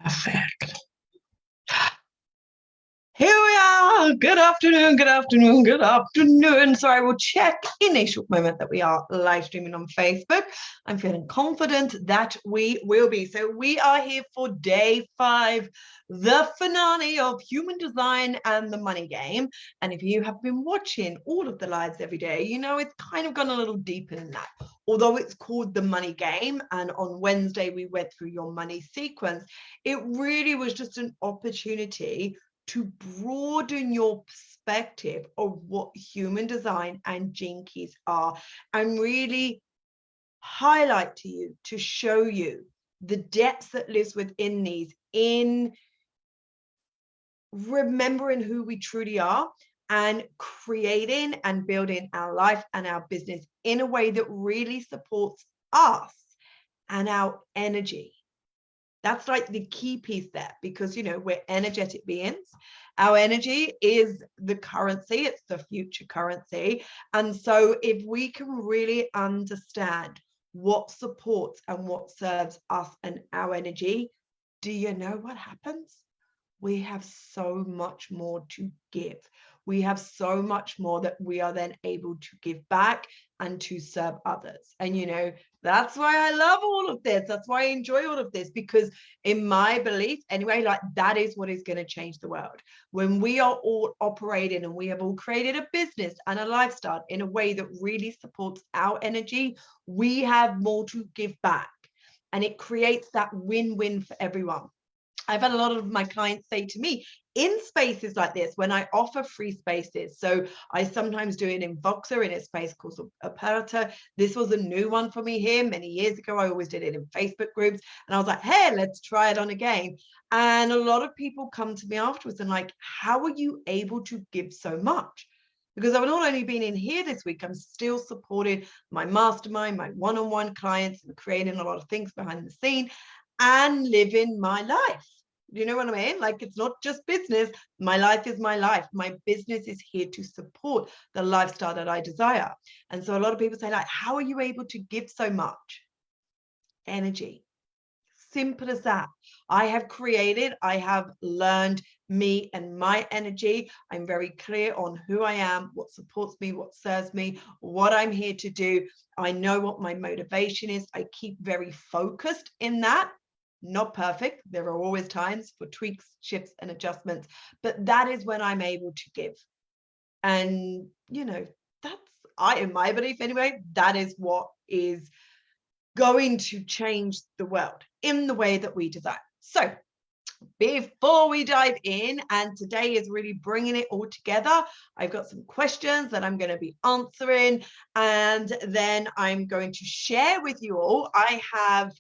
Perfect. Here we are. Good afternoon, good afternoon, good afternoon. So I will check in a short moment that we are live streaming on Facebook. I'm feeling confident that we will be. So we are here for day 5, the finale of Human Design and the Money Game. And if you have been watching all of the lives every day, you know it's kind of gone a little deeper than that. Although it's called the Money Game, and on Wednesday we went through your money sequence, it really was just an opportunity to broaden your perspective of what human design and gene keys are, and really highlight to you, to show you the depths that lives within these, in remembering who we truly are and creating and building our life and our business in a way that really supports us and our energy. That's like the key piece there, because, you know, we're energetic beings. Our energy is the currency. It's the future currency. And so if we can really understand what supports and what serves us and our energy, do you know what happens? We have so much more to give. We have so much more that we are then able to give back and to serve others. And, you know, that's why I love all of this. That's why I enjoy all of this, because in my belief, anyway, like that is what is going to change the world. When we are all operating and we have all created a business and a lifestyle in a way that really supports our energy, we have more to give back. And it creates that win-win for everyone. I've had a lot of my clients say to me, in spaces like this, when I offer free spaces, so I sometimes do it in Voxer in a space called Aperta. This was a new one for me here many years ago. I always did it in Facebook groups, and I was like, hey, let's try it on again. And a lot of people come to me afterwards and like, how are you able to give so much? Because I've not only been in here this week, I'm still supporting my mastermind, my one-on-one clients, and creating a lot of things behind the scene and living my life. You know what I mean? Like, it's not just business. My life is my life. My business is here to support the lifestyle that I desire. And so a lot of people say, like, how are you able to give so much? Energy. Simple as that. I have learned me and my energy. I'm very clear on who I am, what supports me, what serves me, what I'm here to do. I know what my motivation is. I keep very focused in that. Not perfect. There are always times for tweaks, shifts, and adjustments, but that is when I'm able to give. And, you know, in my belief anyway, that is what is going to change the world in the way that we design. So before we dive in, and today is really bringing it all together, I've got some questions that I'm going to be answering, and then I'm going to share with you all. I have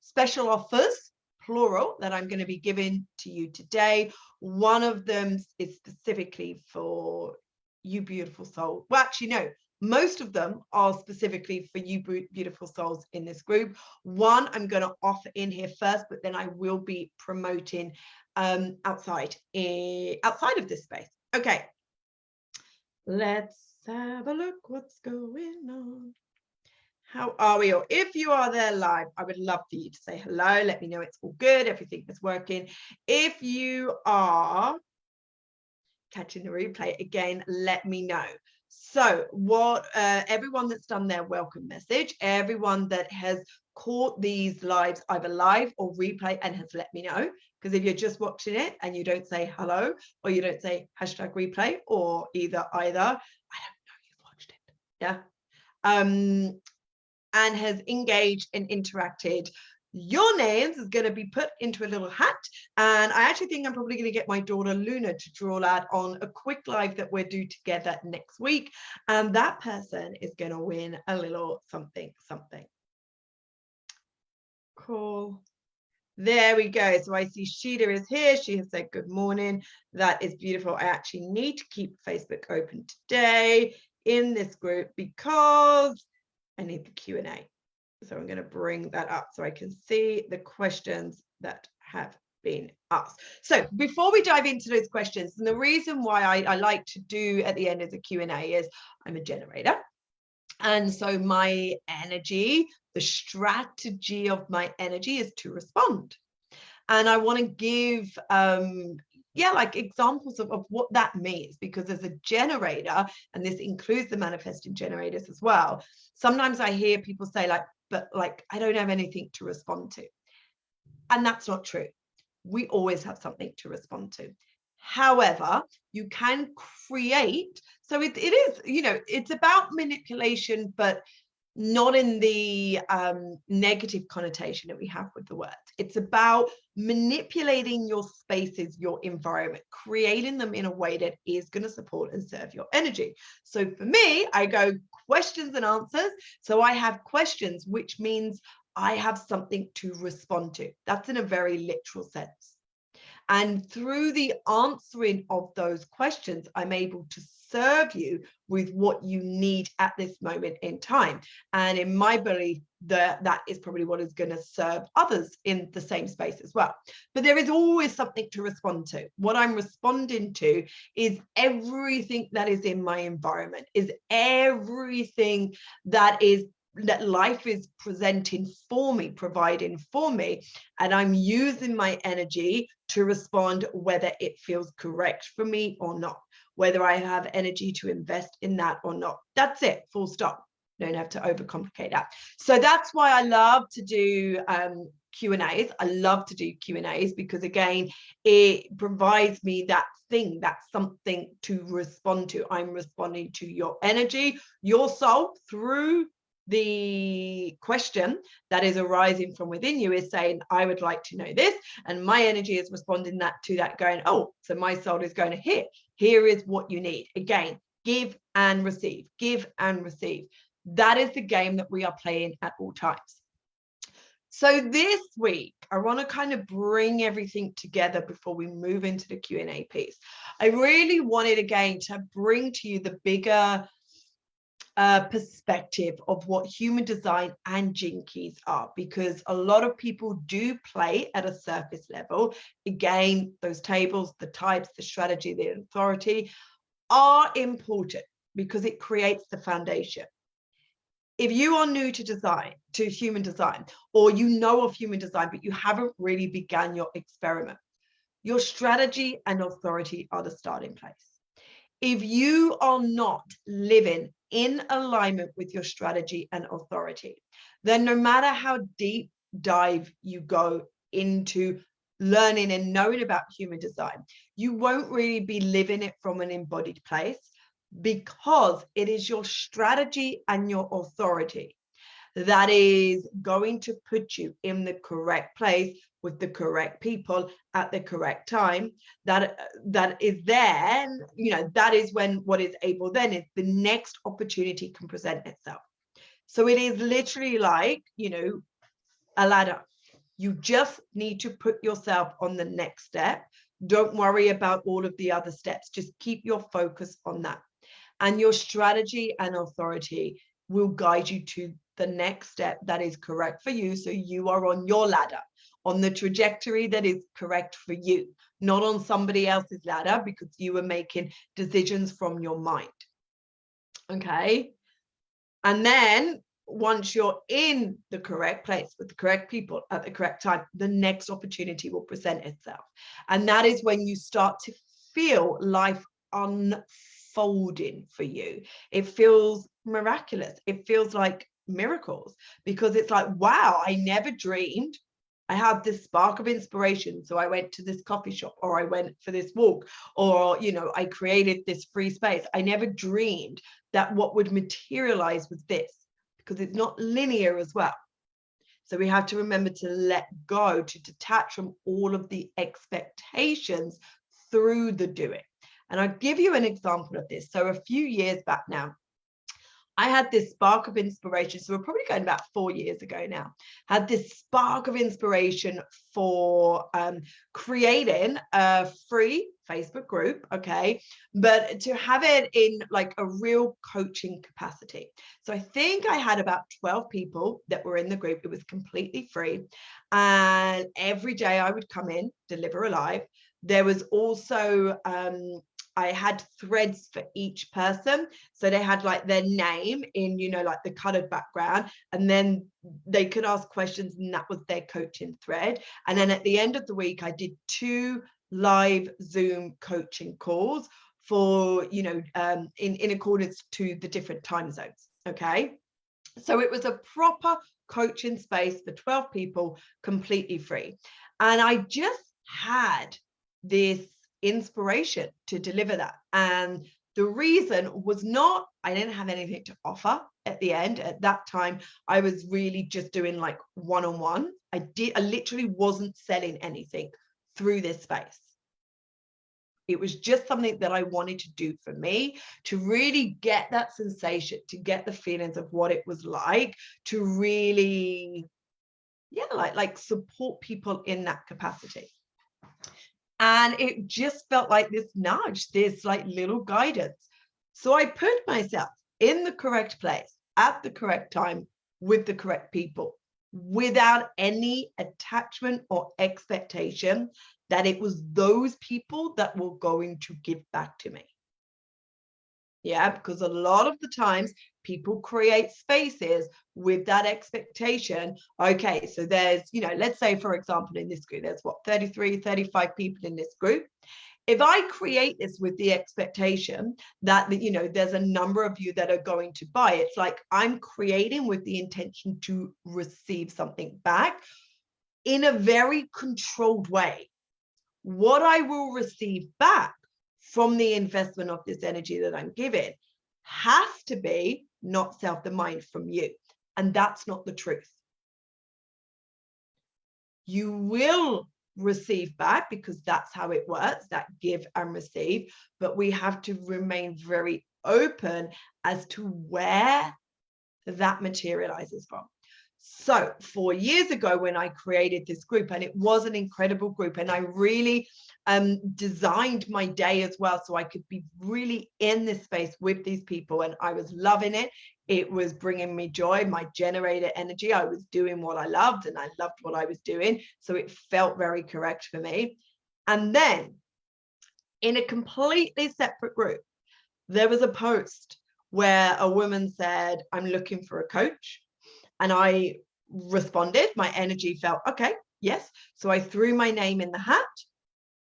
special offers, plural, that I'm going to be giving to you today. One of them is specifically for you beautiful soul. Well, actually, no. Most of them are specifically for you beautiful souls in this group. One I'm going to offer in here first, but then I will be promoting outside of this space. Okay, let's have a look what's going on. How are we all? If you are there live, I would love for you to say hello. Let me know it's all good, everything is working. If you are catching the replay again, let me know. So what everyone that's done their welcome message, everyone that has caught these lives either live or replay and has let me know, because if you're just watching it and you don't say hello, or you don't say #replay, or either, I don't know you've watched it. Yeah. And has engaged and interacted, your names is going to be put into a little hat. And I actually think I'm probably going to get my daughter Luna to draw that on a quick live that we're due together next week. And that person is going to win a little something. Cool. There we go. So I see Sheila is here. She has said good morning. That is beautiful. I actually need to keep Facebook open today in this group because I need the Q&A. So I'm going to bring that up so I can see the questions that have been asked. So before we dive into those questions, and the reason why I like to do at the end of the Q&A is I'm a generator. And so my energy, the strategy of my energy is to respond. And I want to give like examples of what that means, because as a generator, and this includes the manifesting generators as well, sometimes I hear people say like, but like, I don't have anything to respond to. And that's not true. We always have something to respond to. However, you can create, so it is, it's about manipulation, but not in the negative connotation that we have with the word. It's about manipulating your spaces, your environment, creating them in a way that is going to support and serve your energy. So for me, I go questions and answers. So I have questions, which means I have something to respond to. That's in a very literal sense. And through the answering of those questions, I'm able to serve you with what you need at this moment in time. And in my belief, that is probably what is going to serve others in the same space as well. But there is always something to respond to. What I'm responding to is everything that is in my environment, is everything that life is presenting for me, providing for me, and I'm using my energy to respond whether it feels correct for me or not, whether I have energy to invest in that or not. That's it, full stop. Don't have to overcomplicate that. So that's why I love to do Q&As. I love to do Q&As because, again, it provides me that thing, that's something to respond to. I'm responding to your energy, your soul, through the question that is arising from within you is saying, I would like to know this, and my energy is responding to that, going, oh, so my soul is going to here is what you need. Again, give and receive, give and receive. That is the game that we are playing at all times. So this week, I want to kind of bring everything together before we move into the Q&A piece. I really wanted, again, to bring to you the bigger perspective of what human design and gene keys are, because a lot of people do play at a surface level. Again, those tables, the types, the strategy, the authority are important because it creates the foundation. If you are new to human design, or you know of human design, but you haven't really begun your experiment, your strategy and authority are the starting place. If you are not living in alignment with your strategy and authority, then no matter how deep dive you go into learning and knowing about human design, you won't really be living it from an embodied place, because it is your strategy and your authority that is going to put you in the correct place with the correct people at the correct time. That is then, that is when what is able then is the next opportunity can present itself. So it is literally like, a ladder. You just need to put yourself on the next step. Don't worry about all of the other steps. Just keep your focus on that. And your strategy and authority will guide you to the next step that is correct for you. So you are on your ladder, on the trajectory that is correct for you, not on somebody else's ladder because you were making decisions from your mind. Okay. And then once you're in the correct place with the correct people at the correct time, the next opportunity will present itself. And that is when you start to feel life unfolding for you. It feels miraculous. It feels like miracles, because it's like, wow, I never dreamed. I had this spark of inspiration. So I went to this coffee shop, or I went for this walk, or, I created this free space. I never dreamed that what would materialize was this, because it's not linear as well. So we have to remember to let go, to detach from all of the expectations through the doing. And I'll give you an example of this. So a few years back now, I had this spark of inspiration. So we're probably going about 4 years ago now. Had this spark of inspiration for creating a free Facebook group, okay, but to have it in like a real coaching capacity. So I think I had about 12 people that were in the group. It was completely free, and every day I would come in, deliver a live. There was also I had threads for each person. So they had like their name in, like the colored background, and then they could ask questions, and that was their coaching thread. And then at the end of the week, I did 2 live Zoom coaching calls for, in accordance to the different time zones. Okay. So it was a proper coaching space for 12 people, completely free. And I just had this inspiration to deliver that. And the reason was not, I didn't have anything to offer at the end. At that time, I was really just doing like one-on-one. I literally wasn't selling anything through this space. It was just something that I wanted to do for me, to really get that sensation, to get the feelings of what it was like to really, like support people in that capacity. And it just felt like this nudge, this like little guidance. So I put myself in the correct place at the correct time with the correct people, without any attachment or expectation that it was those people that were going to give back to me. Yeah, because a lot of the times people create spaces with that expectation. Okay, so there's, let's say, for example, in this group, there's 33, 35 people in this group. If I create this with the expectation that, there's a number of you that are going to buy, it's like I'm creating with the intention to receive something back in a very controlled way. What I will receive back from the investment of this energy that I'm giving has to be not self-defined from you. And that's not the truth. You will receive back because that's how it works, that give and receive. But we have to remain very open as to where that materializes from. So 4 years ago, when I created this group, and it was an incredible group, and I really designed my day as well, so I could be really in this space with these people, and I was loving it. It was bringing me joy, my generator energy. I was doing what I loved, and I loved what I was doing. So it felt very correct for me. And then in a completely separate group, there was a post where a woman said, I'm looking for a coach. And I responded, my energy felt, okay, yes. So I threw my name in the hat.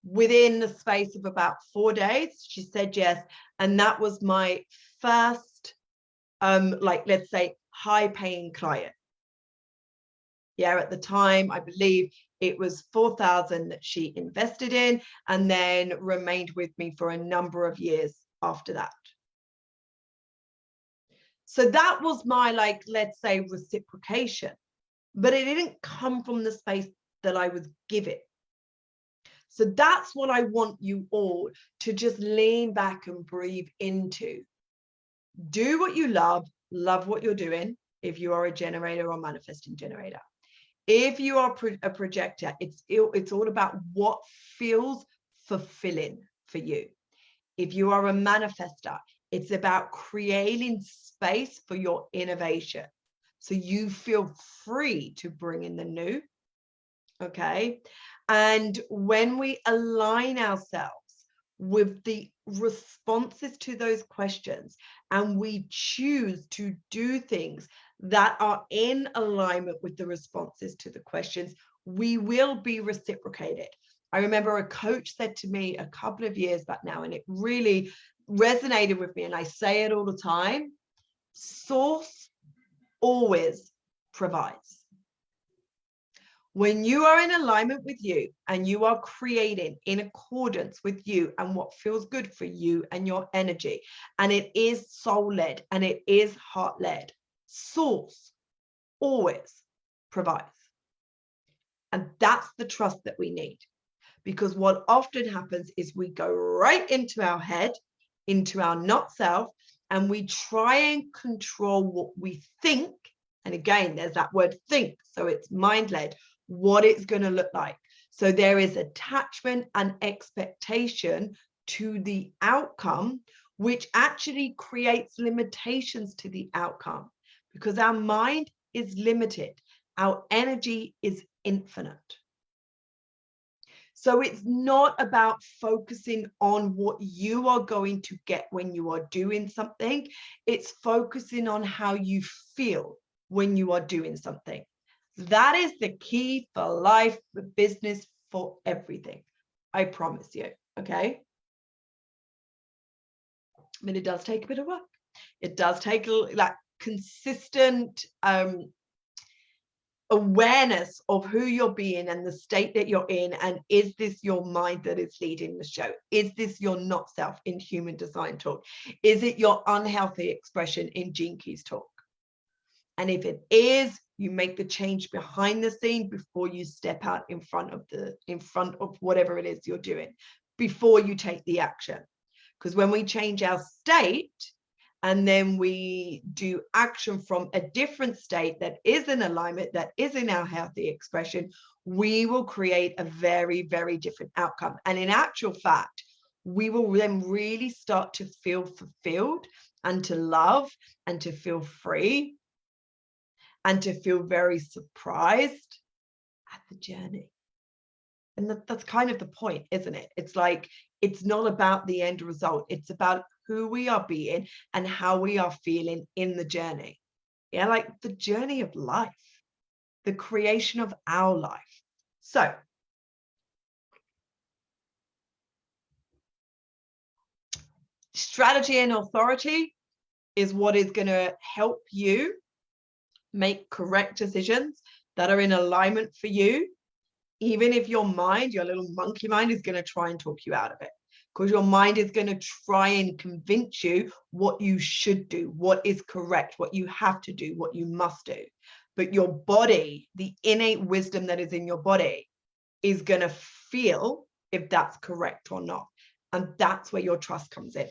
Within the space of about 4 days, she said yes. And that was my first, let's say, high paying client. Yeah, at the time, I believe it was 4,000 that she invested in, and then remained with me for a number of years after that. So that was my, let's say, reciprocation, but it didn't come from the space that I was given. So that's what I want you all to just lean back and breathe into. Do what you love what you're doing. If you are a generator or manifesting generator, if you are a projector, it's all about what feels fulfilling for you. If you are a manifester, it's about creating space for your innovation, so you feel free to bring in the new. Okay. And when we align ourselves with the responses to those questions, and we choose to do things that are in alignment with the responses to the questions, we will be reciprocated. I remember a coach said to me a couple of years back now, and it really resonated with me, and I say it all the time: source always provides. When you are in alignment with you, and you are creating in accordance with you and what feels good for you and your energy, and it is soul-led and it is heart-led, source always provides. And that's the trust that we need. Because what often happens is we go right into our head, into our not self, and we try and control what we think. And again, there's that word think. So it's mind-led, what it's going to look like. So there is attachment and expectation to the outcome, which actually creates limitations to the outcome, because our mind is limited. Our energy is infinite. So it's not about focusing on what you are going to get when you are doing something. It's focusing on how you feel when you are doing something. That is the key for life, for business, for everything. I promise you. Okay. I mean, it does take a bit of work. It does take that consistent awareness of who you're being and the state that you're in, and is this your mind that is leading the show? Is this your not self in human design talk? Is it your unhealthy expression in Gene Keys talk? And if it is, you make the change behind the scene before you step out in front of whatever it is you're doing, before you take the action. Because when we change our state, and then we do action from a different state that is in alignment, that is in our healthy expression, we will create a very, very different outcome. And in actual fact, we will then really start to feel fulfilled and to love and to feel free and to feel very surprised at the journey. And that's kind of the point, isn't it? It's like, it's not about the end result. It's about who we are being and how we are feeling in the journey. Yeah, like the journey of life, the creation of our life. So strategy and authority is what is going to help you make correct decisions that are in alignment for you, even if your mind, your little monkey mind, is going to try and talk you out of it. Because your mind is going to try and convince you what you should do, what is correct, what you have to do, what you must do. But your body, the innate wisdom that is in your body, is going to feel if that's correct or not. And that's where your trust comes in.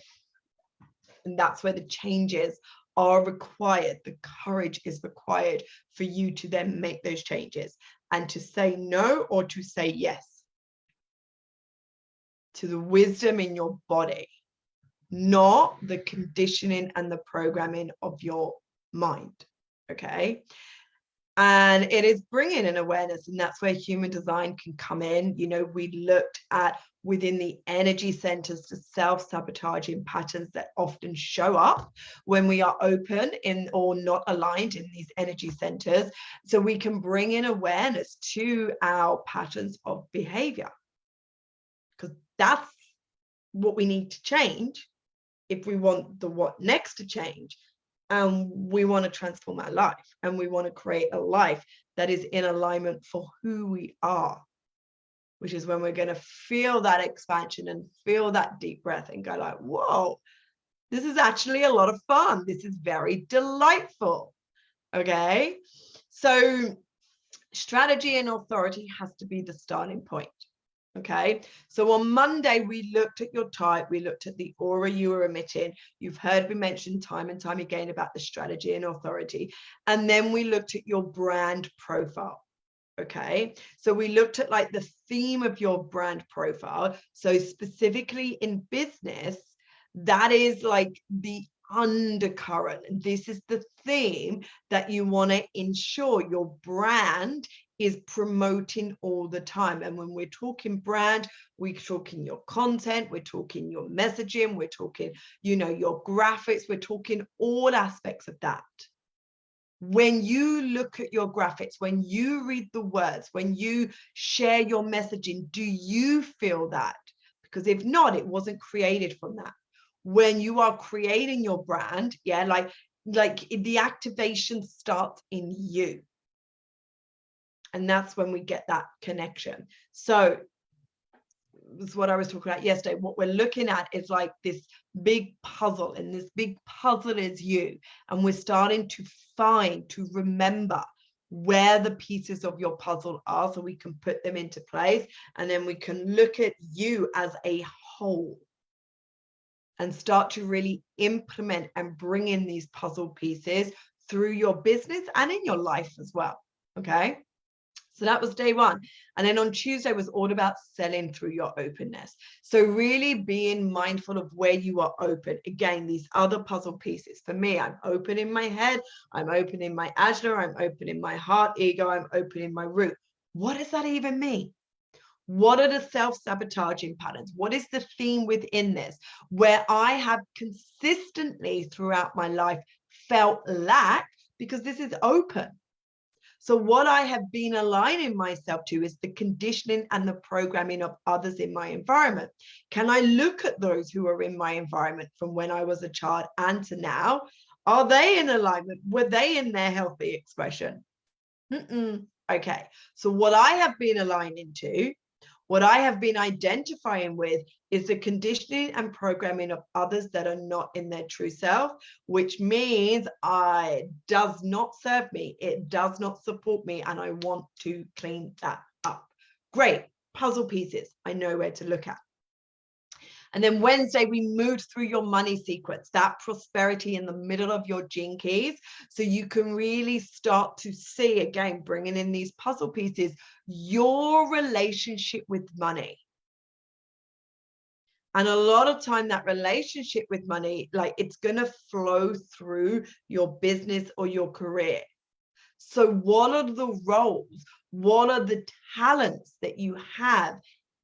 And that's where the changes are required. The courage is required for you to then make those changes and to say no or to say yes to the wisdom in your body, not the conditioning and the programming of your mind. Okay. And it is bringing an awareness, and that's where human design can come in. You know, we looked at within the energy centers, the self-sabotaging patterns that often show up when we are open in or not aligned in these energy centers. So we can bring in awareness to our patterns of behavior, because that's what we need to change if we want the what next to change. We want to transform our life, and we want to create a life that is in alignment for who we are, which is when we're going to feel that expansion and feel that deep breath and go like, whoa, this is actually a lot of fun. This is very delightful. Okay. So strategy and authority has to be the starting point. Okay, so on Monday, we looked at your type, we looked at the aura you were emitting. You've heard me mention time and time again about the strategy and authority. And then we looked at your brand profile. Okay, so we looked at like the theme of your brand profile. So specifically in business, that is like the undercurrent. This is the theme that you want to ensure your brand is promoting all the time. And when we're talking brand, we're talking your content, we're talking your messaging, we're talking, you know, your graphics, we're talking all aspects of that. When you look at your graphics, when you read the words, when you share your messaging, do you feel that? Because if not, it wasn't created from that. When you are creating your brand, yeah, like the activation starts in you. And that's when we get that connection. So that's what I was talking about yesterday. What we're looking at is like this big puzzle, and this big puzzle is you. And we're starting to remember where the pieces of your puzzle are, so we can put them into place. And then we can look at you as a whole and start to really implement and bring in these puzzle pieces through your business and in your life as well. Okay. So that was day one. And then on Tuesday was all about selling through your openness. So really being mindful of where you are open. Again, these other puzzle pieces. For me, I'm open in my head. I'm open in my ajna. I'm open in my heart, ego. I'm open in my root. What does that even mean? What are the self-sabotaging patterns? What is the theme within this where I have consistently throughout my life felt lack, because this is open. So what I have been aligning myself to is the conditioning and the programming of others in my environment. Can I look at those who are in my environment from when I was a child and to now? Are they in alignment? Were they in their healthy expression? Okay. So what I have been aligning to, what I have been identifying with, is the conditioning and programming of others that are not in their true self, which means it does not serve me. It does not support me. And I want to clean that up. Great. Puzzle pieces. I know where to look at. And then Wednesday, we moved through your money sequence, that prosperity in the middle of your gene keys. So you can really start to see, again, bringing in these puzzle pieces, your relationship with money. And a lot of time that relationship with money, like, it's going to flow through your business or your career. So what are the roles? What are the talents that you have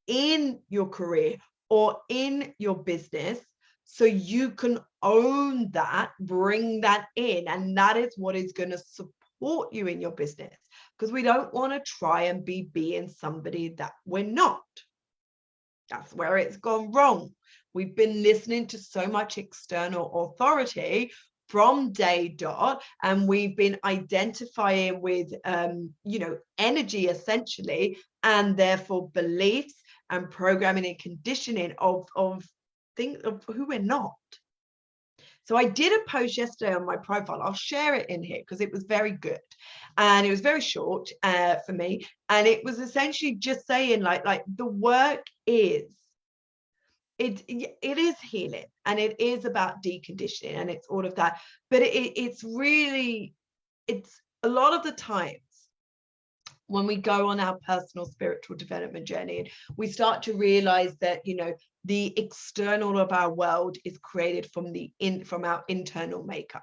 in your career or in your business, so you can own that, bring that in, and that is what is going to support you in your business, because we don't want to try and be being somebody that we're not. That's where it's gone wrong. We've been listening to so much external authority from day dot, and we've been identifying with energy essentially, and therefore beliefs and programming and conditioning of things of who we're not. So I did a post yesterday on my profile. I'll share it in here because it was very good, and it was very short for me, and it was essentially just saying like the work is, it is healing, and it is about deconditioning, and it's all of that, but it's really, it's a lot of the times when we go on our personal spiritual development journey, and we start to realize that the external of our world is created from our internal makeup.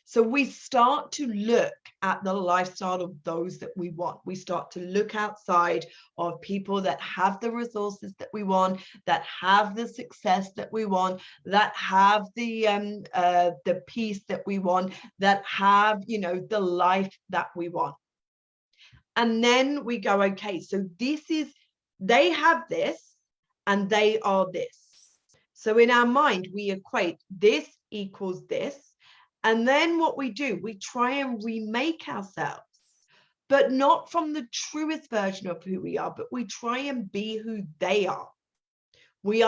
So we start to look at the lifestyle of those that we want. We start to look outside of people that have the resources that we want, that have the success that we want, that have the peace that we want, that have, the life that we want. And then we go, okay, so they have this and they are this. So in our mind, we equate this equals this. And then what we do, we try and remake ourselves, but not from the truest version of who we are, but we try and be who they are. We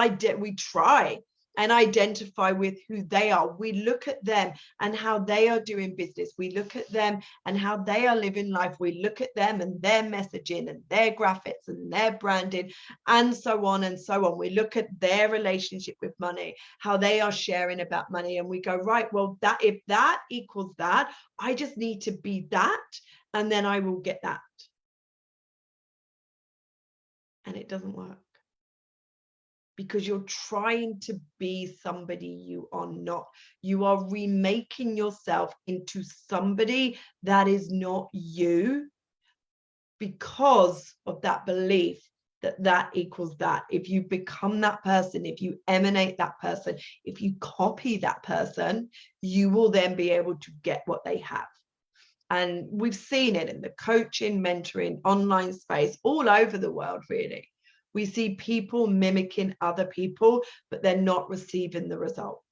try and identify with who they are. We look at them and how they are doing business. We look at them and how they are living life. We look at them and their messaging and their graphics and their branding and so on and so on. We look at their relationship with money, how they are sharing about money, and we go, right, well, if that equals that, I just need to be that, and then I will get that. And it doesn't work, because you're trying to be somebody you are not. You are remaking yourself into somebody that is not you, because of that belief that equals that. If you become that person, if you emanate that person, if you copy that person, you will then be able to get what they have. And we've seen it in the coaching, mentoring, online space, all over the world, really. We see people mimicking other people, but they're not receiving the results.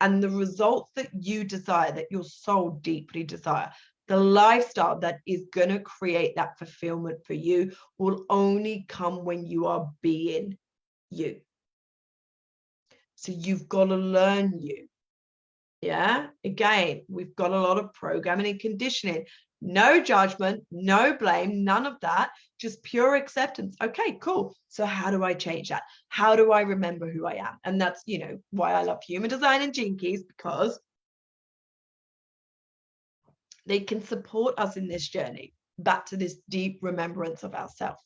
And the results that you desire, that your soul deeply desire, the lifestyle that is going to create that fulfillment for you, will only come when you are being you. So you've got to learn you. Yeah, again, we've got a lot of programming and conditioning. No judgment, no blame, none of that, just pure acceptance. Okay, cool. So how do I change that? How do I remember who I am? And that's, why I love human design and gene keys, because they can support us in this journey back to this deep remembrance of ourselves.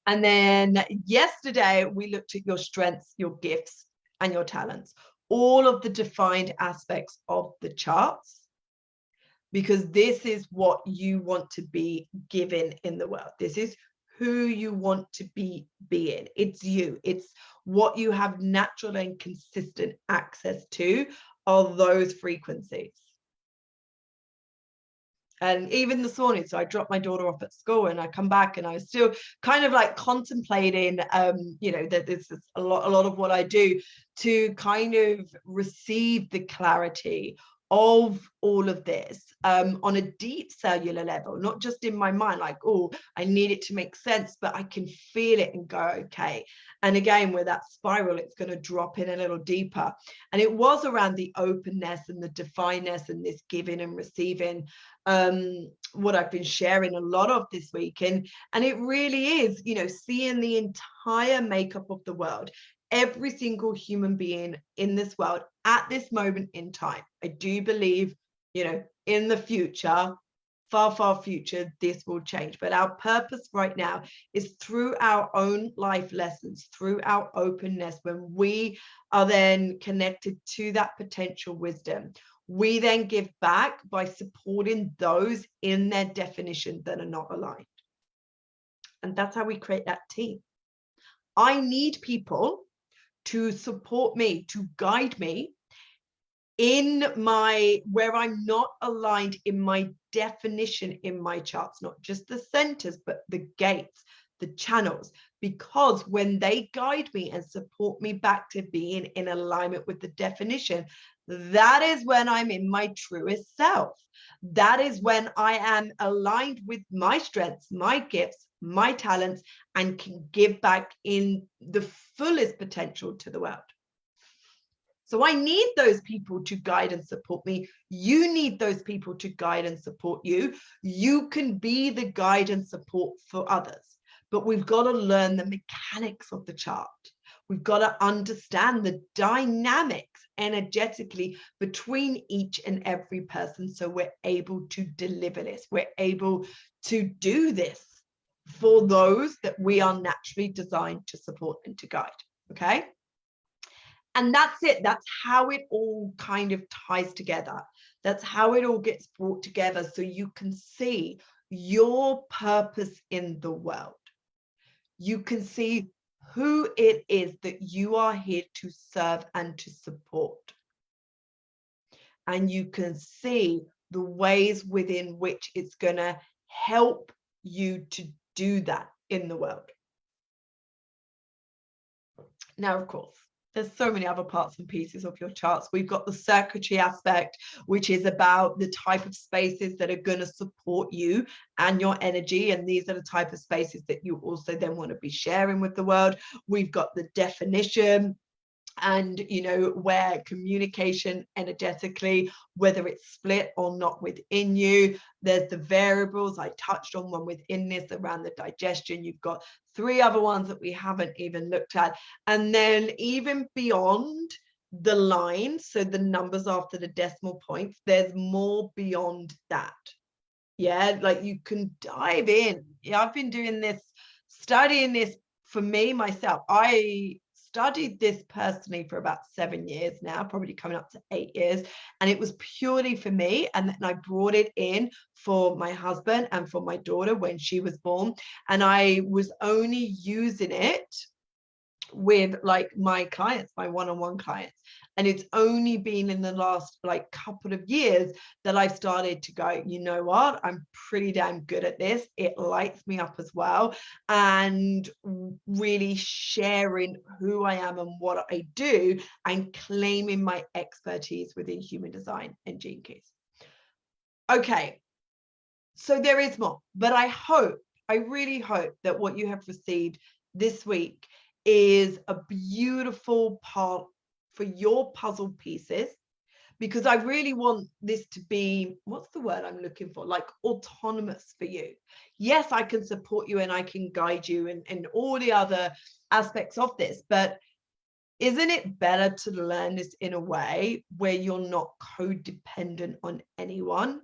And then yesterday, we looked at your strengths, your gifts, and your talents, all of the defined aspects of the charts. because this is what you want to be given in the world. This is who you want to be being. It's you. It's what you have natural and consistent access to, are those frequencies. And even this morning, so I dropped my daughter off at school and I come back and I was still kind of like contemplating, that this is a lot of what I do to kind of receive the clarity of all of this on a deep cellular level, not just in my mind, like, oh, I need it to make sense, but I can feel it and go, okay. And again, with that spiral, it's going to drop in a little deeper. And it was around the openness and the defineness and this giving and receiving, what I've been sharing a lot of this week. And it really is, seeing the entire makeup of the world, every single human being in this world at this moment in time. I do believe, in the future, far future, this will change. But our purpose right now is through our own life lessons, through our openness, when we are then connected to that potential wisdom, we then give back by supporting those in their definition that are not aligned. And that's how we create that team. I need people to support me, to guide me in where I'm not aligned in my definition in my charts, not just the centers, but the gates, the channels, because when they guide me and support me back to being in alignment with the definition, that is when I'm in my truest self. That is when I am aligned with my strengths, my gifts, my talents, and can give back in the fullest potential to the world. So I need those people to guide and support me. You need those people to guide and support you. You can be the guide and support for others, but we've got to learn the mechanics of the chart. We've got to understand the dynamics energetically between each and every person, so we're able to deliver this. We're able to do this for those that we are naturally designed to support and to guide. Okay. And that's it. That's how it all kind of ties together. That's how it all gets brought together, so you can see your purpose in the world. You can see who it is that you are here to serve and to support. And you can see the ways within which it's going to help you to do that in the world. Now, of course, there's so many other parts and pieces of your charts. We've got the circuitry aspect, which is about the type of spaces that are going to support you and your energy. And these are the type of spaces that you also then want to be sharing with the world. We've got the definition, and where communication energetically, whether it's split or not within you. There's the variables. I touched on one within this around the digestion. You've got 3 other ones that we haven't even looked at, and then even beyond the line, so the numbers after the decimal points, there's more beyond that. Like you can dive in. I've been doing this, studying this for me myself. I studied this personally for about 7 years now, probably coming up to 8 years, and it was purely for me. And then I brought it in for my husband and for my daughter when she was born, and I was only using it with like my clients, my one-on-one clients. And it's only been in the last like couple of years that I've started to go, you know what, I'm pretty damn good at this. It lights me up as well. And really sharing who I am and what I do, and claiming my expertise within human design and gene keys. Okay, so there is more, but I really hope that what you have received this week is a beautiful part for your puzzle pieces, because I really want this to be, what's the word I'm looking for, like autonomous for you. Yes, I can support you and I can guide you and all the other aspects of this, but isn't it better to learn this in a way where you're not codependent on anyone,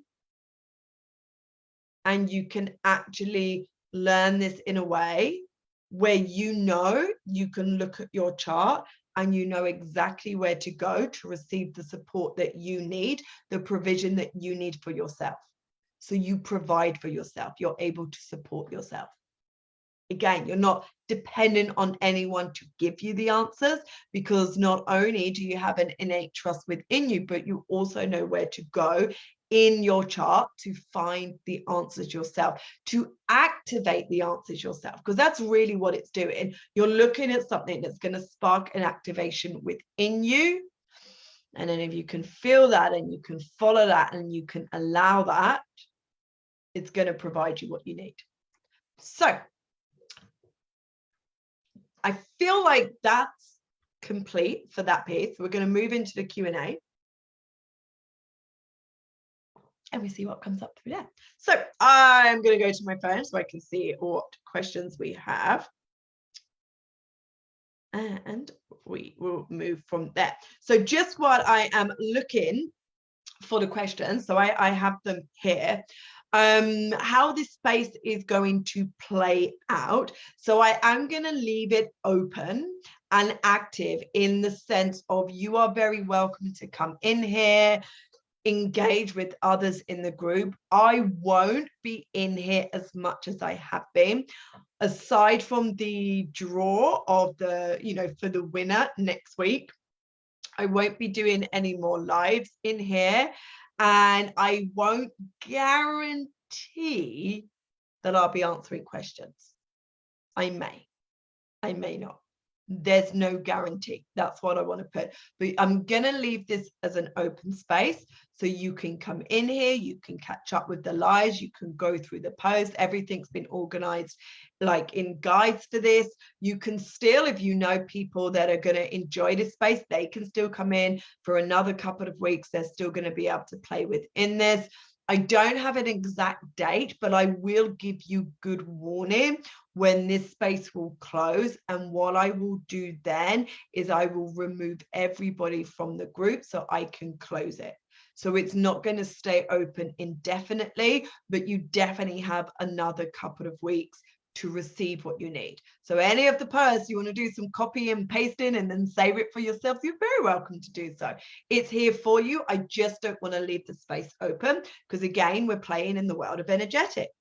and you can actually learn this in a way where you can look at your chart and you know exactly where to go to receive the support that you need, the provision that you need for yourself. So you provide for yourself. You're able to support yourself. Again, you're not dependent on anyone to give you the answers, because not only do you have an innate trust within you, but you also know where to go in your chart to find the answers yourself, to activate the answers yourself, because that's really what it's doing. You're looking at something that's going to spark an activation within you. And then if you can feel that and you can follow that and you can allow that, it's going to provide you what you need. So I feel like that's complete for that piece. We're going to move into the Q&A. And we see what comes up through there. So I'm going to go to my phone so I can see what questions we have. And we will move from there. So just while I am looking for the questions, so I have them here. How this space is going to play out. So I am going to leave it open and active in the sense of you are very welcome to come in here, engage with others in the group. I won't be in here as much as I have been, aside from the draw of the, for the winner next week. I won't be doing any more lives in here, and I won't guarantee that I'll be answering questions. I may not. There's no guarantee. That's what I want to put. But I'm going to leave this as an open space so you can come in here, you can catch up with the lives, you can go through the post. Everything's been organized like in guides for this. You can still, if you know people that are going to enjoy this space, they can still come in for another couple of weeks. They're still going to be able to play within this. I don't have an exact date, but I will give you good warning when this space will close. And what I will do then is I will remove everybody from the group so I can close it. So it's not going to stay open indefinitely, but you definitely have another couple of weeks to receive what you need. So any of the posts you want to do some copy and pasting and then save it for yourself, you're very welcome to do so. It's here for you. I just don't want to leave the space open because, again, we're playing in the world of energetics.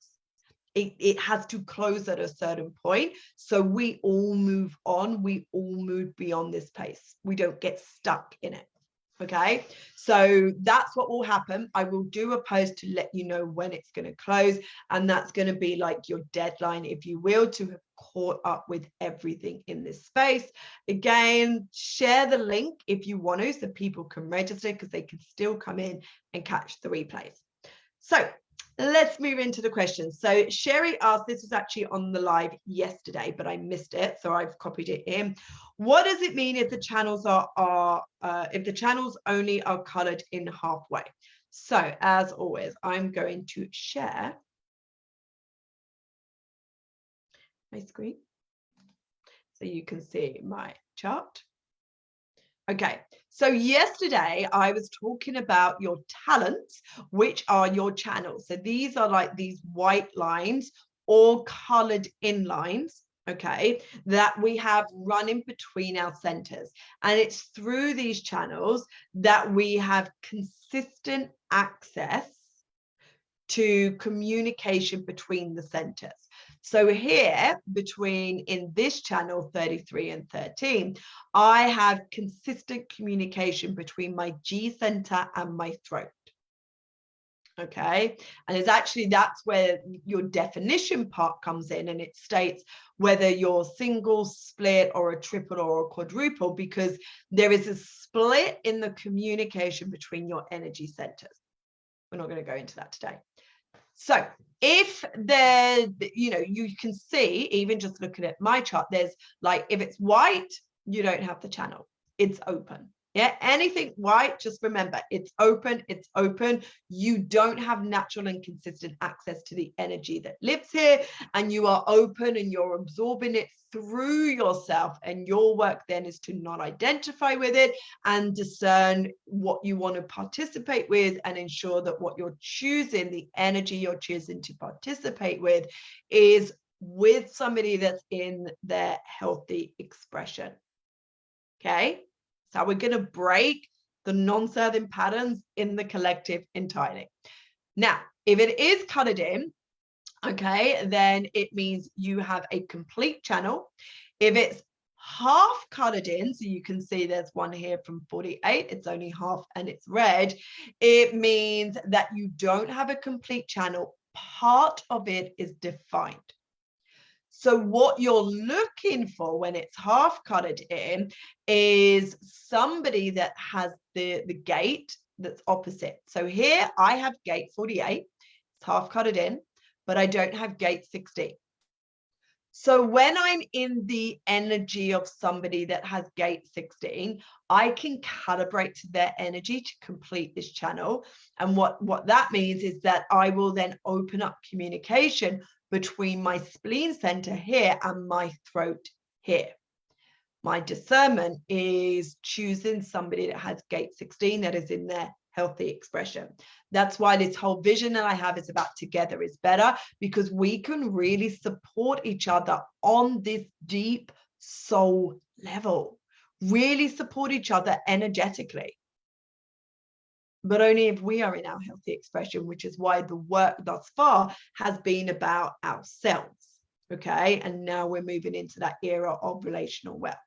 It has to close at a certain point. So we all move on. We all move beyond this place. We don't get stuck in it. Okay, so that's what will happen. I will do a post to let you know when it's going to close, and that's going to be like your deadline, if you will, to have caught up with everything in this space. Again, share the link if you want to so people can register, because they can still come in and catch the replays. So let's move into the questions. So Sherry asked, this was actually on the live yesterday, but I missed it, so I've copied it in. What does it mean if the channels if the channels only are colored in halfway? So as always, I'm going to share my screen so you can see my chart. Okay, so yesterday I was talking about your talents, which are your channels. So these are like these white lines or colored in lines, okay, that we have running between our centers. And it's through these channels that we have consistent access to communication between the centers. So here, in this channel 33 and 13, I have consistent communication between my G center and my throat. Okay, and it's actually, that's where your definition part comes in, and it states whether you're single, split, or a triple or a quadruple, because there is a split in the communication between your energy centers. We're not going to go into that today. So if there, you can see, even just looking at my chart, there's like, if it's white, you don't have the channel. It's open. Yeah, anything white, just remember, it's open, it's open. You don't have natural and consistent access to the energy that lives here, and you are open and you're absorbing it through yourself. And your work then is to not identify with it and discern what you want to participate with, and ensure that what you're choosing, the energy you're choosing to participate with, is with somebody that's in their healthy expression. Okay, so we're going to break the non-serving patterns in the collective entirely. Now, if it is colored in, okay, then it means you have a complete channel. If it's half colored in, so you can see there's one here from 48, it's only half and it's red, it means that you don't have a complete channel. Part of it is defined. So what you're looking for when it's half colored in is somebody that has the gate that's opposite. So here I have gate 48, it's half colored in, but I don't have gate 16. So when I'm in the energy of somebody that has gate 16, I can calibrate to their energy to complete this channel. And what that means is that I will then open up communication between my spleen center here and my throat here. My discernment is choosing somebody that has gate 16 that is in their healthy expression. That's why this whole vision that I have is about together is better, because we can really support each other on this deep soul level, really support each other energetically. But only if we are in our healthy expression, which is why the work thus far has been about ourselves. Okay. And now we're moving into that era of relational wealth.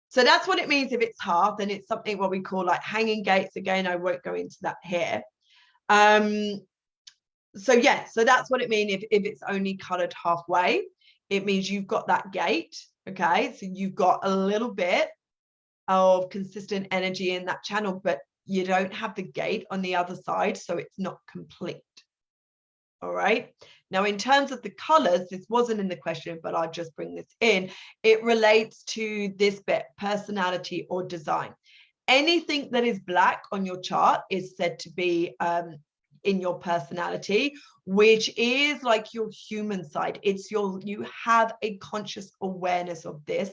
So that's what it means if it's half, and it's something what we call like hanging gates. Again, I won't go into that here. So yeah, so that's what it means if it's only colored halfway. It means you've got that gate, okay? So you've got a little bit of consistent energy in that channel, but you don't have the gate on the other side, so it's not complete. All right. Now, in terms of the colors, this wasn't in the question, but I'll just bring this in. It relates to this bit, personality or design. Anything that is black on your chart is said to be in your personality, which is like your human side. It's you have a conscious awareness of this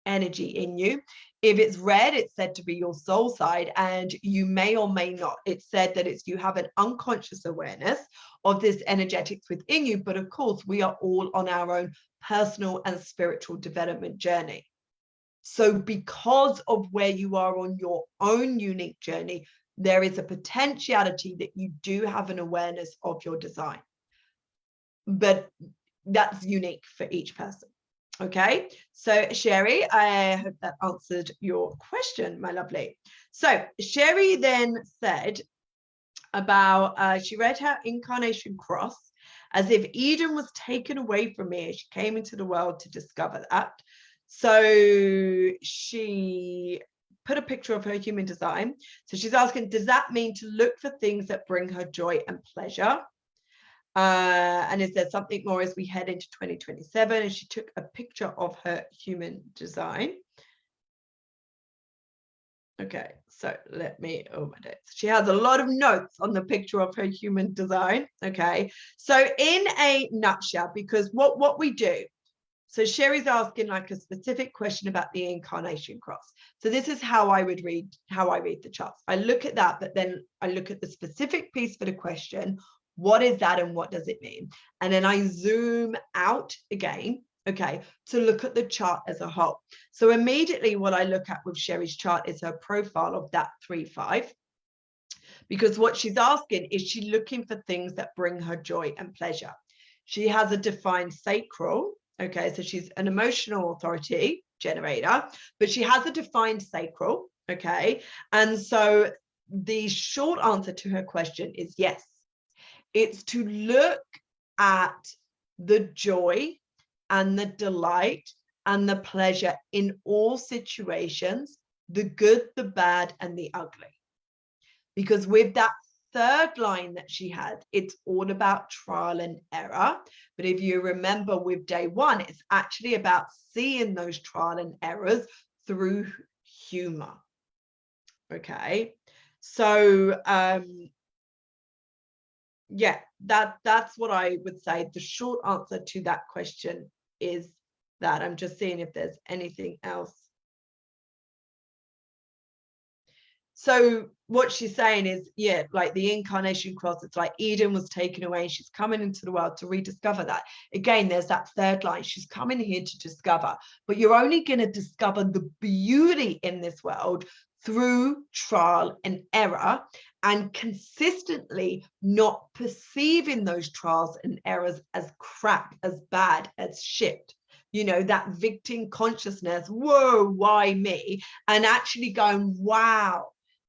energy in you. If it's red, it's said to be your soul side, and you may or may not. It's said that it's you have an unconscious awareness of this energetics within you, but of course we are all on our own personal and spiritual development journey. So because of where you are on your own unique journey, there is a potentiality that you do have an awareness of your design, but that's unique for each person. Okay, so Sherry, I hope that answered your question, my lovely. So Sherry then said about, she read her incarnation cross as if Eden was taken away from me as she came into the world to discover that. So she put a picture of her human design. So she's asking, does that mean to look for things that bring her joy and pleasure? And is there something more as we head into 2027? And she took a picture of her human design. Okay, so let me, oh my days. She has a lot of notes on the picture of her human design. Okay, so in a nutshell, because what we do, so Sherry's asking like a specific question about the incarnation cross. So this is how I would read, how I read the charts. I look at that, but then I look at the specific piece for the question. What is that and what does it mean? And then I zoom out again, okay, to look at the chart as a whole. So immediately what I look at with Sherry's chart is her profile of that 3-5. Because what she's asking is she looking for things that bring her joy and pleasure. She has a defined sacral. Okay, so she's an emotional authority generator, but she has a defined sacral. Okay, and so the short answer to her question is yes. It's to look at the joy and the delight and the pleasure in all situations, the good, the bad, and the ugly. Because with that third line that she had, it's all about trial and error. But if you remember with day one, it's actually about seeing those trial and errors through humor. Okay, so yeah, that's what I would say. The short answer to that question is that. I'm just seeing if there's anything else. So what she's saying is, yeah, like the incarnation cross, it's like Eden was taken away. She's coming into the world to rediscover that. Again, there's that third line. She's coming here to discover, but you're only going to discover the beauty in this world through trial and error, and consistently not perceiving those trials and errors as crap, as bad, as shit. You know, that victim consciousness, whoa, why me? And actually going, wow,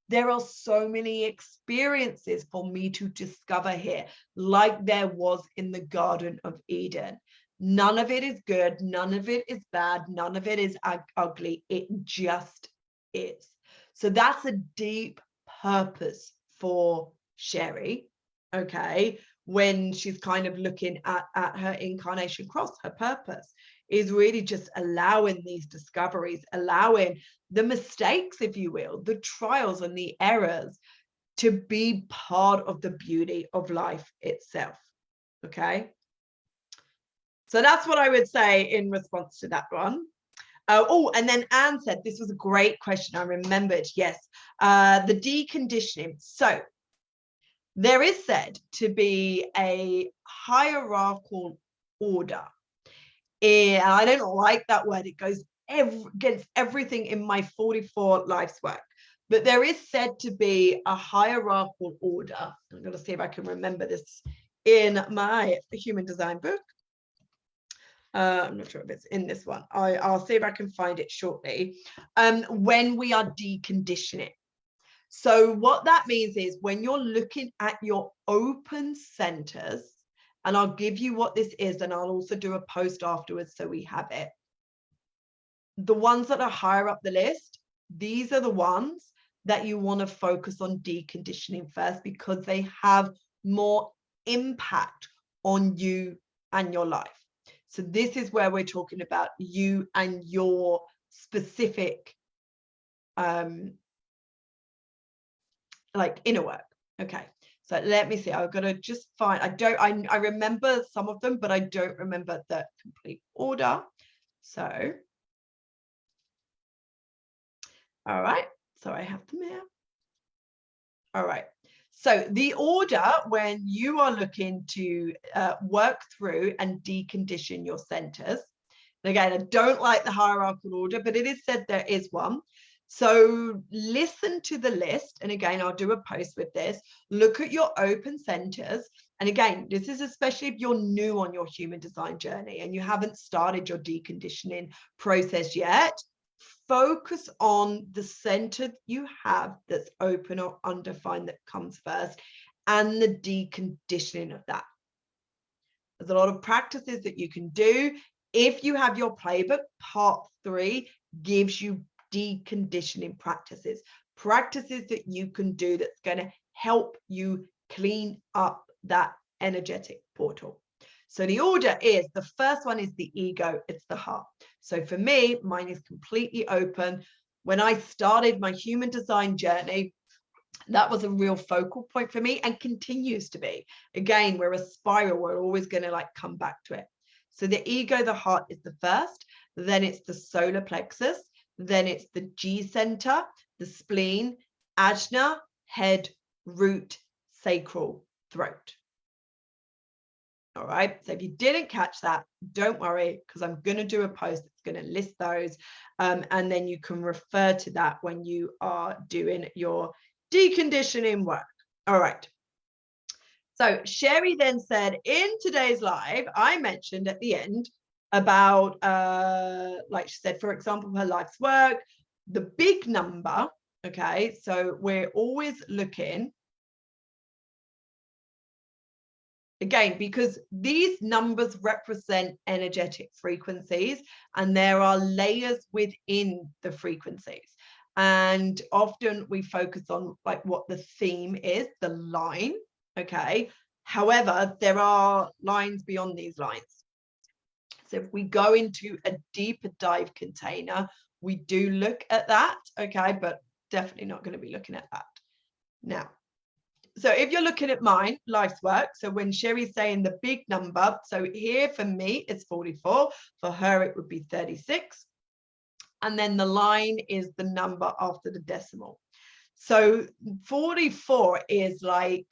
there are so many experiences for me to discover here, like there was in the Garden of Eden. None of it is good. None of it is bad. None of it is ugly. It just is. So that's a deep purpose for Sherry, okay, when she's kind of looking at her incarnation cross. Her purpose is really just allowing these discoveries, allowing the mistakes, if you will, the trials and the errors to be part of the beauty of life itself. Okay. So that's what I would say in response to that one. Oh, and then Anne said, this was a great question. I remembered. Yes. The deconditioning. So there is said to be a hierarchical order. And I don't like that word. It goes against everything in my 44 life's work. But there is said to be a hierarchical order. I'm going to see if I can remember this in my human design book. I'm not sure if it's in this one. I'll see if I can find it shortly. When we are deconditioning. So what that means is when you're looking at your open centers, and I'll give you what this is, and I'll also do a post afterwards so we have it. The ones that are higher up the list, these are the ones that you want to focus on deconditioning first, because they have more impact on you and your life. So this is where we're talking about you and your specific like inner work. Okay, so let me see. I've got to just find, I remember some of them, but I don't remember the complete order. So, all right, so I have them here. All right, so the order when you are looking to work through and decondition your centers. Again, I don't like the hierarchical order, but it is said there is one. So listen to the list. And again, I'll do a post with this. Look at your open centers. And again, this is especially if you're new on your human design journey and you haven't started your deconditioning process yet. Focus on the center you have that's open or undefined that comes first, and the deconditioning of that. There's a lot of practices that you can do. If you have your playbook, part 3 gives you deconditioning practices that you can do that's going to help you clean up that energetic portal. So the order is, the first one is the ego, it's the heart. So for me, mine is completely open. When I started my human design journey, that was a real focal point for me and continues to be. Again, we're a spiral. We're always going to like come back to it. So the ego, the heart is the first, then it's the solar plexus, then it's the G center, the spleen, ajna, head, root, sacral, throat. All right. So if you didn't catch that, don't worry, because I'm going to do a post that's going to list those. And then you can refer to that when you are doing your deconditioning work. All right. So Sherry then said, in today's live, I mentioned at the end about, like she said, for example, her life's work, the big number. Okay. So we're always looking, again, because these numbers represent energetic frequencies, and there are layers within the frequencies. And often we focus on like what the theme is, the line. Okay. However, there are lines beyond these lines. So if we go into a deeper dive container, we do look at that. Okay. But definitely not going to be looking at that now. So if you're looking at mine, life's work, so when Sherry's saying the big number, so here for me, it's 44. For her, it would be 36. And then the line is the number after the decimal. So 44 is like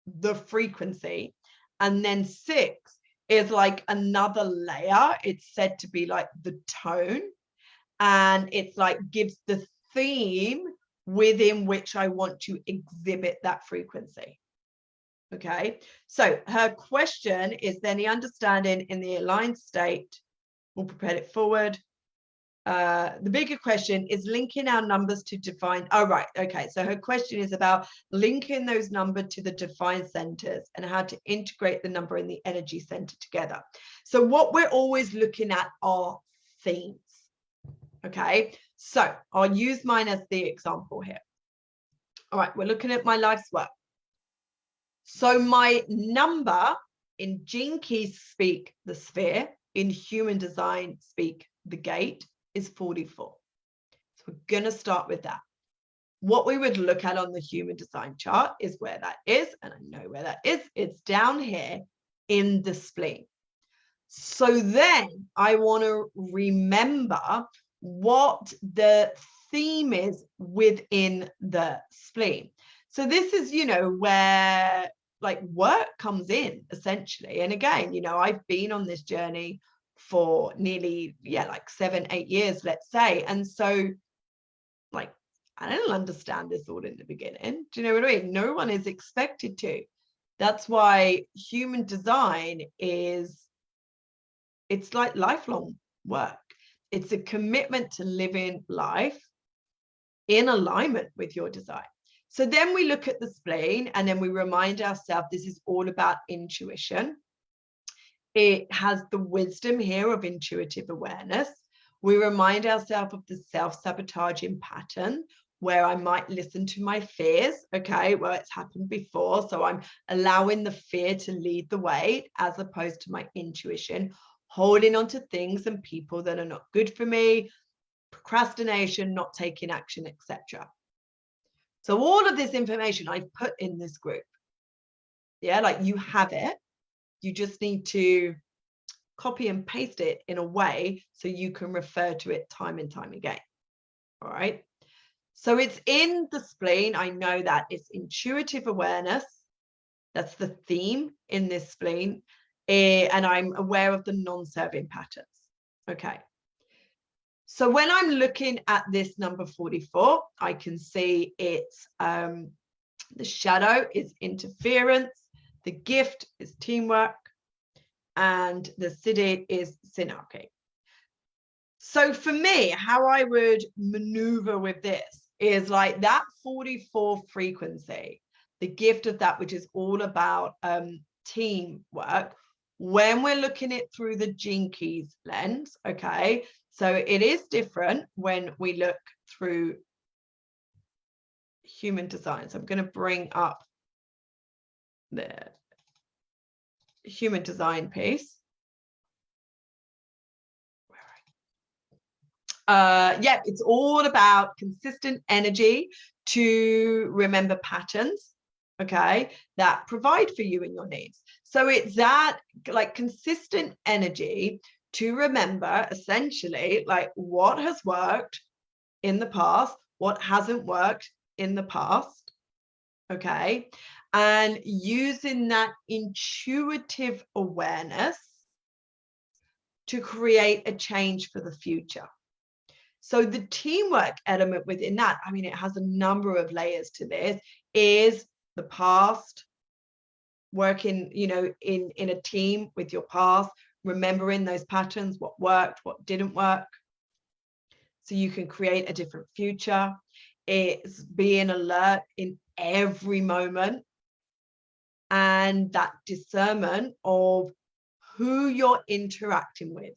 the frequency, and then 6 is like another layer. It's said to be like the tone, and it's like gives the theme within which I want to exhibit that frequency. Okay, so her question is then the understanding in the aligned state. We'll propel it forward. The bigger question is linking our numbers to define. Oh, right. Okay. So her question is about linking those numbers to the defined centers and how to integrate the number and the energy center together. So what we're always looking at are themes. Okay. So I'll use mine as the example here. All right. We're looking at my life's work. So my number in Gene Keys speak, the sphere, in human design speak, the gate, is 44. So we're going to start with that. What we would look at on the human design chart is where that is, and I know where that is. It's down here in the spleen. So then I want to remember what the theme is within the spleen. So this is, where like work comes in essentially. And again, I've been on this journey for nearly, like 7-8 years, let's say. And so like, I don't understand this all in the beginning. Do you know what I mean? No one is expected to. That's why human design it's like lifelong work. It's a commitment to living life in alignment with your design. So then we look at the spleen and then we remind ourselves this is all about intuition. It has the wisdom here of intuitive awareness. We remind ourselves of the self-sabotaging pattern where I might listen to my fears. Okay, well, it's happened before. So I'm allowing the fear to lead the way as opposed to my intuition, holding on to things and people that are not good for me, procrastination, not taking action, etc. So all of this information I've put in this group. Yeah, like you have it. You just need to copy and paste it in a way so you can refer to it time and time again. All right. So it's in the spleen. I know that it's intuitive awareness. That's the theme in this spleen. And I'm aware of the non-serving patterns. Okay. So when I'm looking at this number 44, I can see it's the shadow is interference, the gift is teamwork, and the siddhi is synarchy. So for me, how I would maneuver with this is like that 44 frequency, the gift of that, which is all about teamwork. When we're looking at through the Gene Keys lens, okay, so it is different when we look through human design. So I'm going to bring up the human design piece. Yeah, it's all about consistent energy to remember patterns, okay, that provide for you and your needs. So it's that like consistent energy to remember essentially like what has worked in the past, what hasn't worked in the past, okay, and using that intuitive awareness to create a change for the future. So the teamwork element within that, I mean, it has a number of layers to this, is the past, working, in a team with your past, remembering those patterns, what worked, what didn't work, so you can create a different future. It's being alert in every moment and that discernment of who you're interacting with.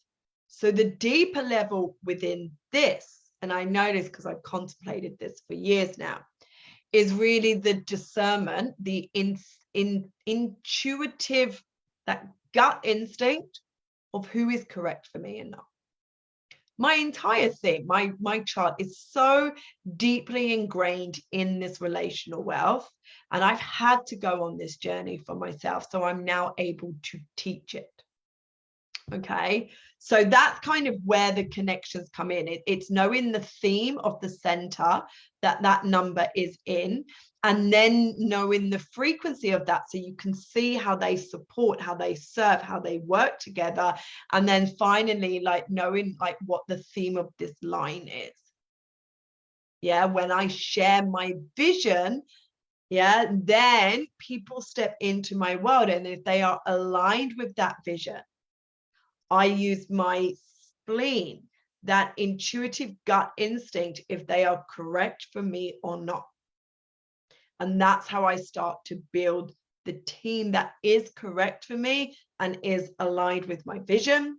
So the deeper level within this, and I know this because I've contemplated this for years now, is really the discernment, the intuitive, that gut instinct of who is correct for me and not. My entire thing, my chart is so deeply ingrained in this relational wealth, and I've had to go on this journey for myself, so I'm now able to teach it. Okay, so that's kind of where the connections come in. It's knowing the theme of the center that number is in, and then knowing the frequency of that, so you can see how they support, how they serve, how they work together, and then finally like knowing like what the theme of this line is. Yeah, when I share my vision, yeah, then people step into my world, and if they are aligned with that vision, I use my spleen, that intuitive gut instinct, if they are correct for me or not. And that's how I start to build the team that is correct for me and is aligned with my vision.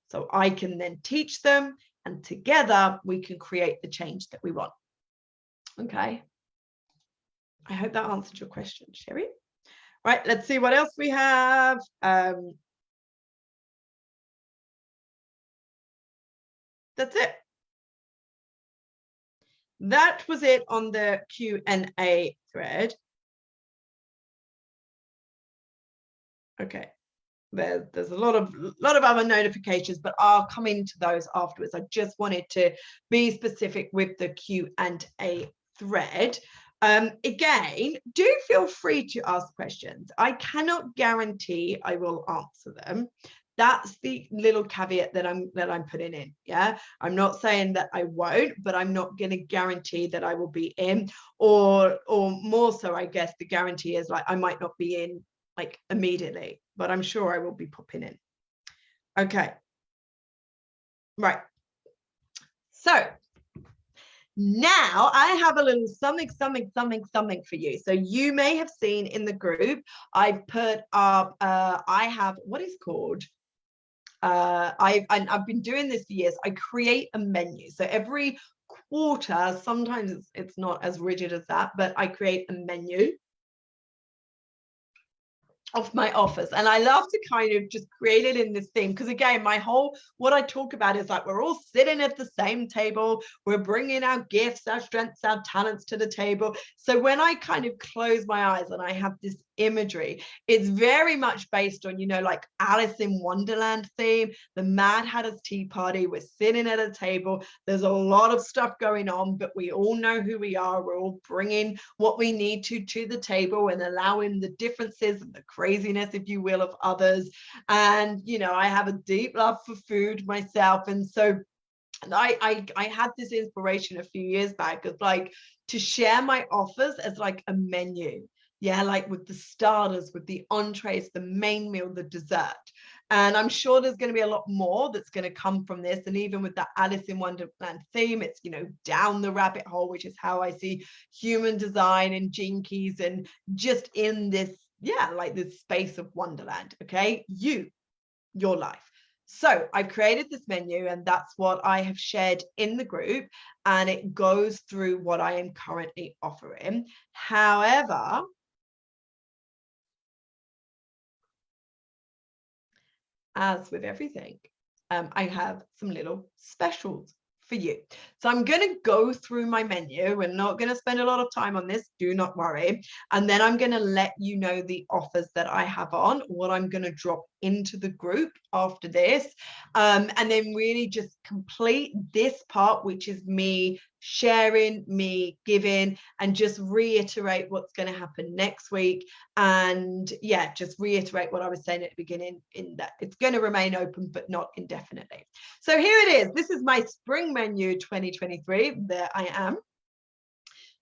So I can then teach them, and together we can create the change that we want. Okay. I hope that answered your question, Sherry. Right, let's see what else we have. That's it. That was it on the Q&A thread. Okay, there's a lot of other notifications, but I'll come into those afterwards. I just wanted to be specific with the Q&A thread. Again, do feel free to ask questions. I cannot guarantee I will answer them. That's the little caveat that I'm putting in. Yeah, I'm not saying that I won't, but I'm not going to guarantee that I will be in, or more so, I guess the guarantee is like I might not be in like immediately, but I'm sure I will be popping in. Okay, right. So now I have a little something for you. So you may have seen in the group, I've put up, I have what is called, I've been doing this for years. I create a menu. So every quarter, sometimes it's not as rigid as that, but I create a menu of my offers, and I love to kind of just create it in this theme, because again, what I talk about is like we're all sitting at the same table, we're bringing our gifts, our strengths, our talents to the table. So when I kind of close my eyes and I have this imagery, it's very much based on, you know, like Alice in Wonderland theme, the Mad Hatter's Tea Party. We're sitting at a table, there's a lot of stuff going on, but we all know who we are, we're all bringing what we need to the table and allowing the differences and the craziness, if you will, of others. And you know, I have a deep love for food myself, and so I had this inspiration a few years back of like to share my offers as like a menu. Yeah, like with the starters, with the entrees, the main meal, the dessert. And I'm sure there's going to be a lot more that's going to come from this. And even with that Alice in Wonderland theme, it's, you know, down the rabbit hole, which is how I see human design and gene keys, and just in this, yeah, like this space of Wonderland. Okay, your life. So I've created this menu, and that's what I have shared in the group, and it goes through what I am currently offering. However, as with everything, I have some little specials for you. So I'm going to go through my menu. We're not going to spend a lot of time on this, do not worry. And then I'm going to let you know the offers that I have on, what I'm going to drop into the group after this. And then really just complete this part, which is me sharing, me giving, and just reiterate what's going to happen next week. And yeah, just reiterate what I was saying at the beginning, in that it's going to remain open, but not indefinitely. So here it is. This is my spring menu 2023. There I am.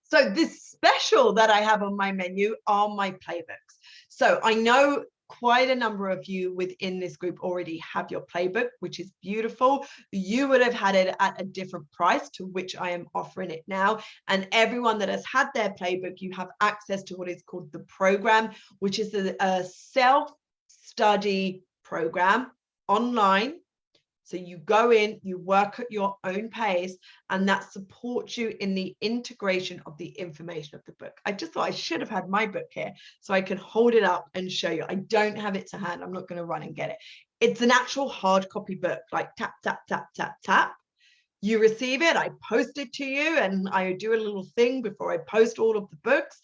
So this special that I have on my menu are my playbooks. So I know quite a number of you within this group already have your playbook, which is beautiful. You would have had it at a different price to which I am offering it now. And everyone that has had their playbook, you have access to what is called the program, which is a self-study program online. So you go in, you work at your own pace, and that supports you in the integration of the information of the book. I just thought I should have had my book here so I can hold it up and show you. I don't have it to hand. I'm not going to run and get it. It's an actual hard copy book, like tap, tap, tap, tap, tap. You receive it, I post it to you, and I do a little thing before I post all of the books.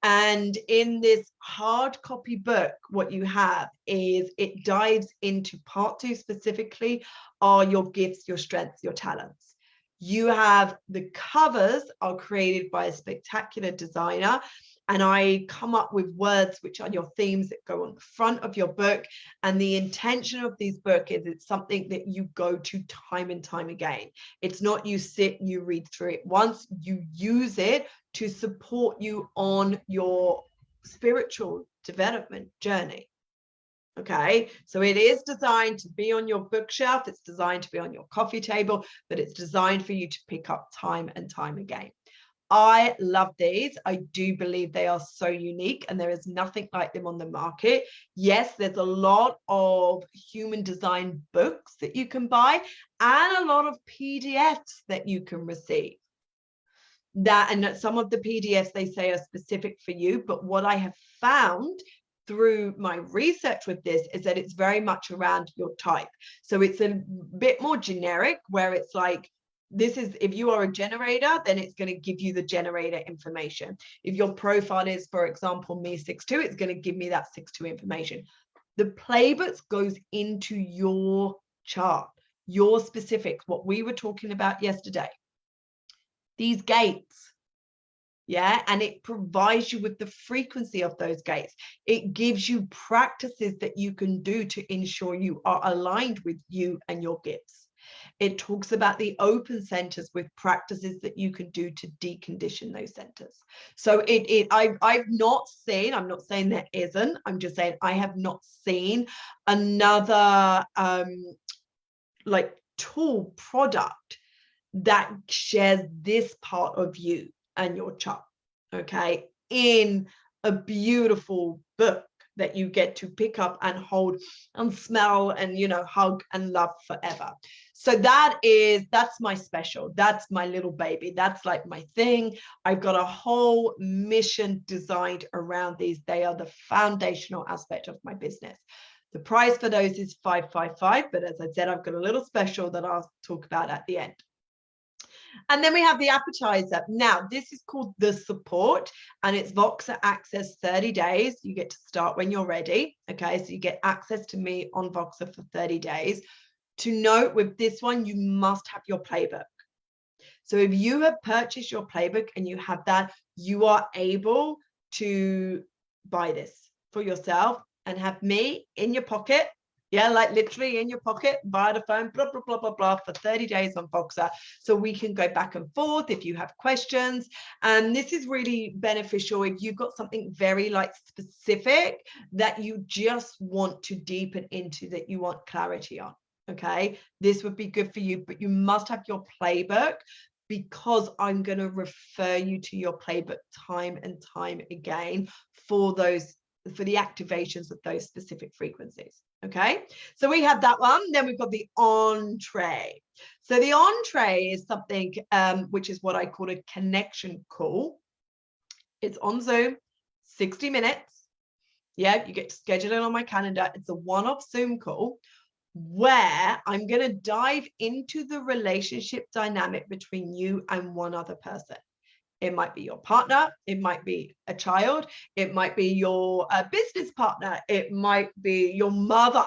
And in this hard copy book, what you have is it dives into part 2 specifically are your gifts, your strengths, your talents. You have the covers are created by a spectacular designer. And I come up with words which are your themes that go on the front of your book. And the intention of this book is it's something that you go to time and time again. It's not you sit, you read through it once, you use it to support you on your spiritual development journey. Okay, so it is designed to be on your bookshelf, it's designed to be on your coffee table, but it's designed for you to pick up time and time again. I love these. I do believe they are so unique and there is nothing like them on the market. Yes, there's a lot of human design books that you can buy and a lot of PDFs that you can receive. And some of the PDFs they say are specific for you, but what I have found through my research with this is that it's very much around your type. So it's a bit more generic where it's like, this is, if you are a generator, then it's going to give you the generator information. If your profile is, for example, me 6'2", it's going to give me that 6'2" information. The playbooks goes into your chart, your specifics, what we were talking about yesterday. These gates, yeah, and it provides you with the frequency of those gates. It gives you practices that you can do to ensure you are aligned with you and your gifts. It talks about the open centers with practices that you can do to decondition those centers. So I've not seen, I'm not saying there isn't, I'm just saying I have not seen another like tool product that shares this part of you and your chart, okay, in a beautiful book that you get to pick up and hold and smell and, you know, hug and love forever. So that's my special. That's my little baby. That's like my thing. I've got a whole mission designed around these. They are the foundational aspect of my business. The price for those is $555, but as I said, I've got a little special that I'll talk about at the end. And then we have the appetizer. Now, this is called the support, and it's Voxer Access 30 days. You get to start when you're ready. Okay, so you get access to me on Voxer for 30 days. To note with this one, you must have your playbook. So if you have purchased your playbook and you have that, you are able to buy this for yourself and have me in your pocket. Yeah, like literally in your pocket via the phone, blah, blah, blah, blah, blah, for 30 days on Voxer. So we can go back and forth if you have questions. And this is really beneficial if you've got something very like specific that you just want to deepen into, that you want clarity on. Okay, this would be good for you, but you must have your playbook, because I'm going to refer you to your playbook time and time again for the activations of those specific frequencies. Okay, so we have that one. Then we've got the entree. So the entree is something which is what I call a connection call. It's on Zoom, 60 minutes. Yeah, you get to schedule it on my calendar. It's a one-off Zoom call where I'm going to dive into the relationship dynamic between you and one other person. It might be your partner, it might be a child, it might be your business partner, it might be your mother,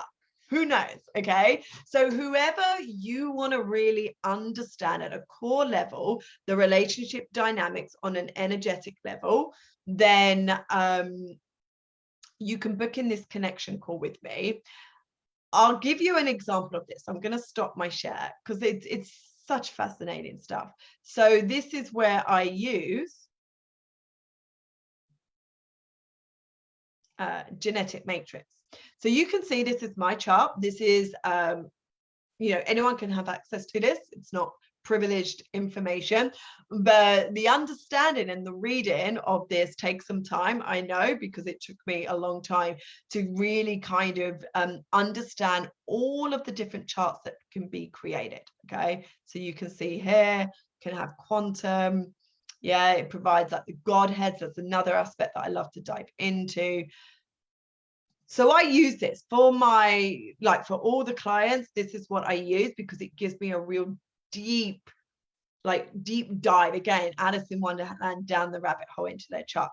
who knows, okay? So whoever you want to really understand at a core level, the relationship dynamics on an energetic level, then you can book in this connection call with me. I'll give you an example of this. I'm going to stop my share because it's such fascinating stuff. So this is where I use genetic matrix. So you can see this is my chart. This is, you know, anyone can have access to this. It's not privileged information, but the understanding and the reading of this takes some time. I know, because it took me a long time to really kind of understand all of the different charts that can be created. Okay, so you can see here, can have quantum. Yeah, it provides like the Godheads. That's another aspect that I love to dive into. So I use this for my, like for all the clients, this is what I use because it gives me a real deep dive, again, Alice in Wonderland, down the rabbit hole into their chart.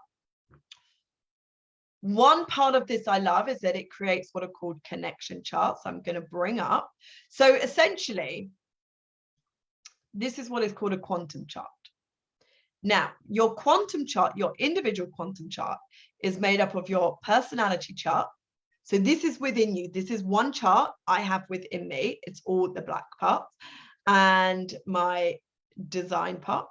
One part of this I love is that it creates what are called connection charts. I'm going to bring up. So essentially, this is what is called a quantum chart. Now, your quantum chart, your individual quantum chart, is made up of your personality chart. So this is within you. This is one chart I have within me. It's all the black parts, and my design part,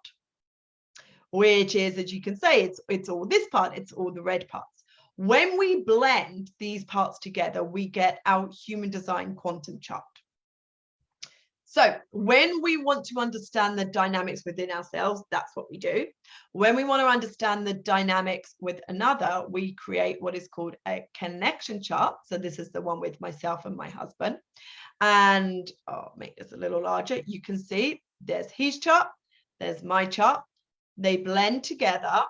which is, as you can say, it's all this part, it's all the red parts. When we blend these parts together, we get our human design quantum chart. So when we want to understand the dynamics within ourselves, that's what we do. When we want to understand the dynamics with another, we create what is called a connection chart. So this is the one with myself and my husband. And I'll make this a little larger. You can see there's his chart, there's my chart. They blend together.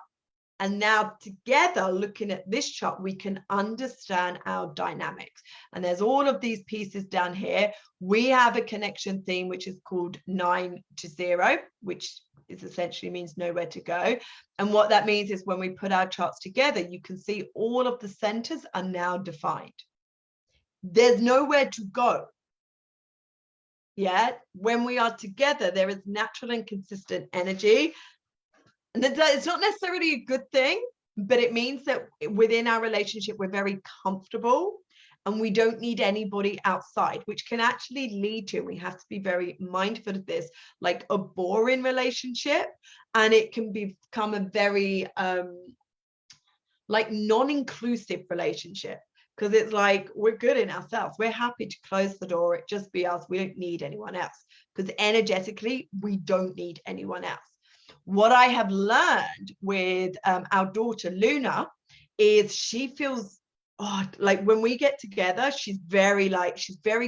And now together, looking at this chart, we can understand our dynamics. And there's all of these pieces down here. We have a connection theme, which is called 9 to 0, which is essentially means nowhere to go. And what that means is when we put our charts together, you can see all of the centers are now defined. There's nowhere to go. Yeah, when we are together, there is natural and consistent energy. And it's not necessarily a good thing, but it means that within our relationship, we're very comfortable and we don't need anybody outside, which can actually lead to, and we have to be very mindful of this, like a boring relationship. And it can become a very like non-inclusive relationship, because it's like, we're good in ourselves. We're happy to close the door. It just be us. We don't need anyone else, because energetically, we don't need anyone else. What I have learned with our daughter Luna is she feels like when we get together, she's very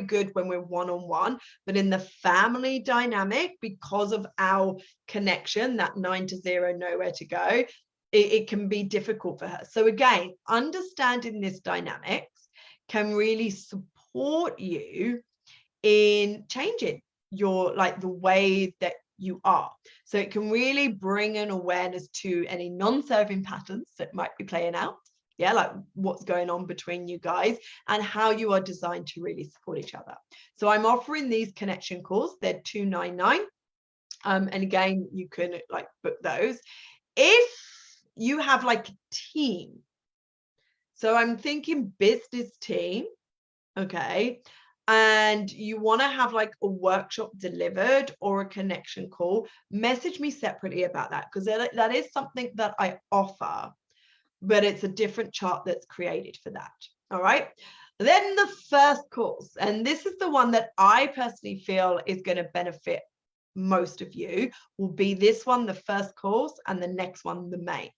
good when we're one-on-one, but in the family dynamic, because of our connection, that 9 to 0, nowhere to go, it can be difficult for her. So again, understanding this dynamics can really support you in changing your, like, the way that you are. So it can really bring an awareness to any non-serving patterns that might be playing out. Yeah, like what's going on between you guys and how you are designed to really support each other. So I'm offering these connection calls. They're $299. And again, you can like book those. If you have like a team, so I'm thinking business team, okay, and you want to have like a workshop delivered or a connection call, message me separately about that, because that is something that I offer, but it's a different chart that's created for that. All right. Then the first course, and this is the one that I personally feel is going to benefit most of you, will be this one, the first course, and the next one, the main.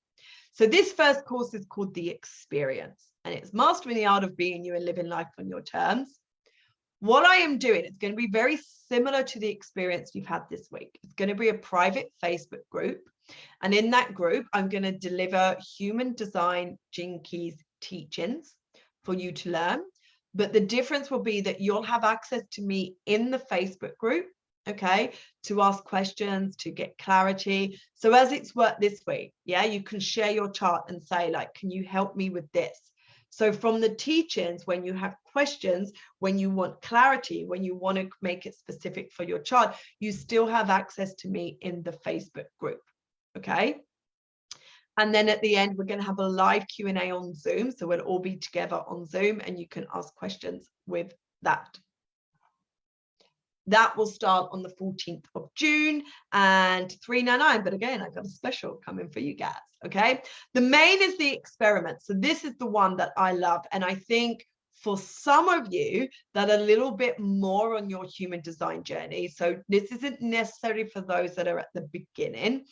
So this first course is called The Experience, and it's Mastering the Art of Being You and Living Life on Your Terms. What I am doing, it's going to be very similar to the experience you've had this week. It's going to be a private Facebook group. And in that group, I'm going to deliver human design Gene Keys teachings for you to learn. But the difference will be that you'll have access to me in the Facebook group, okay, to ask questions, to get clarity. So as it's worked this week, yeah, you can share your chart and say, like, can you help me with this? So from the teachings, when you have questions, when you want clarity, when you want to make it specific for your chart, you still have access to me in the Facebook group, okay? And then at the end, we're going to have a live Q&A on Zoom. So we'll all be together on Zoom and you can ask questions with that. That will start on the 14th of June and $399. But again, I've got a special coming for you guys. Okay. The main is The Experiment. So this is the one that I love. And I think for some of you that are a little bit more on your human design journey. So this isn't necessarily for those that are at the beginning.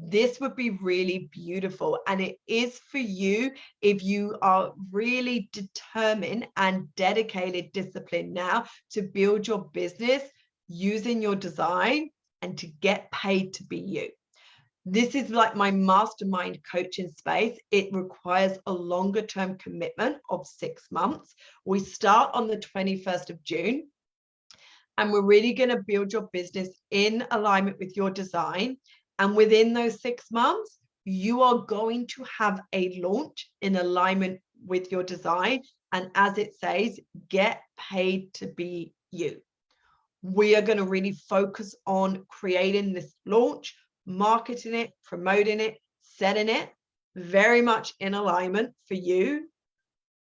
This would be really beautiful, and it is for you if you are really determined and dedicated, disciplined now to build your business using your design and to get paid to be you. This is like my mastermind coaching space. It requires a longer term commitment of 6 months. We start on the 21st of June, and we're really going to build your business in alignment with your design. And within those 6 months, you are going to have a launch in alignment with your design. And as it says, get paid to be you. We are going to really focus on creating this launch, marketing it, promoting it, setting it very much in alignment for you.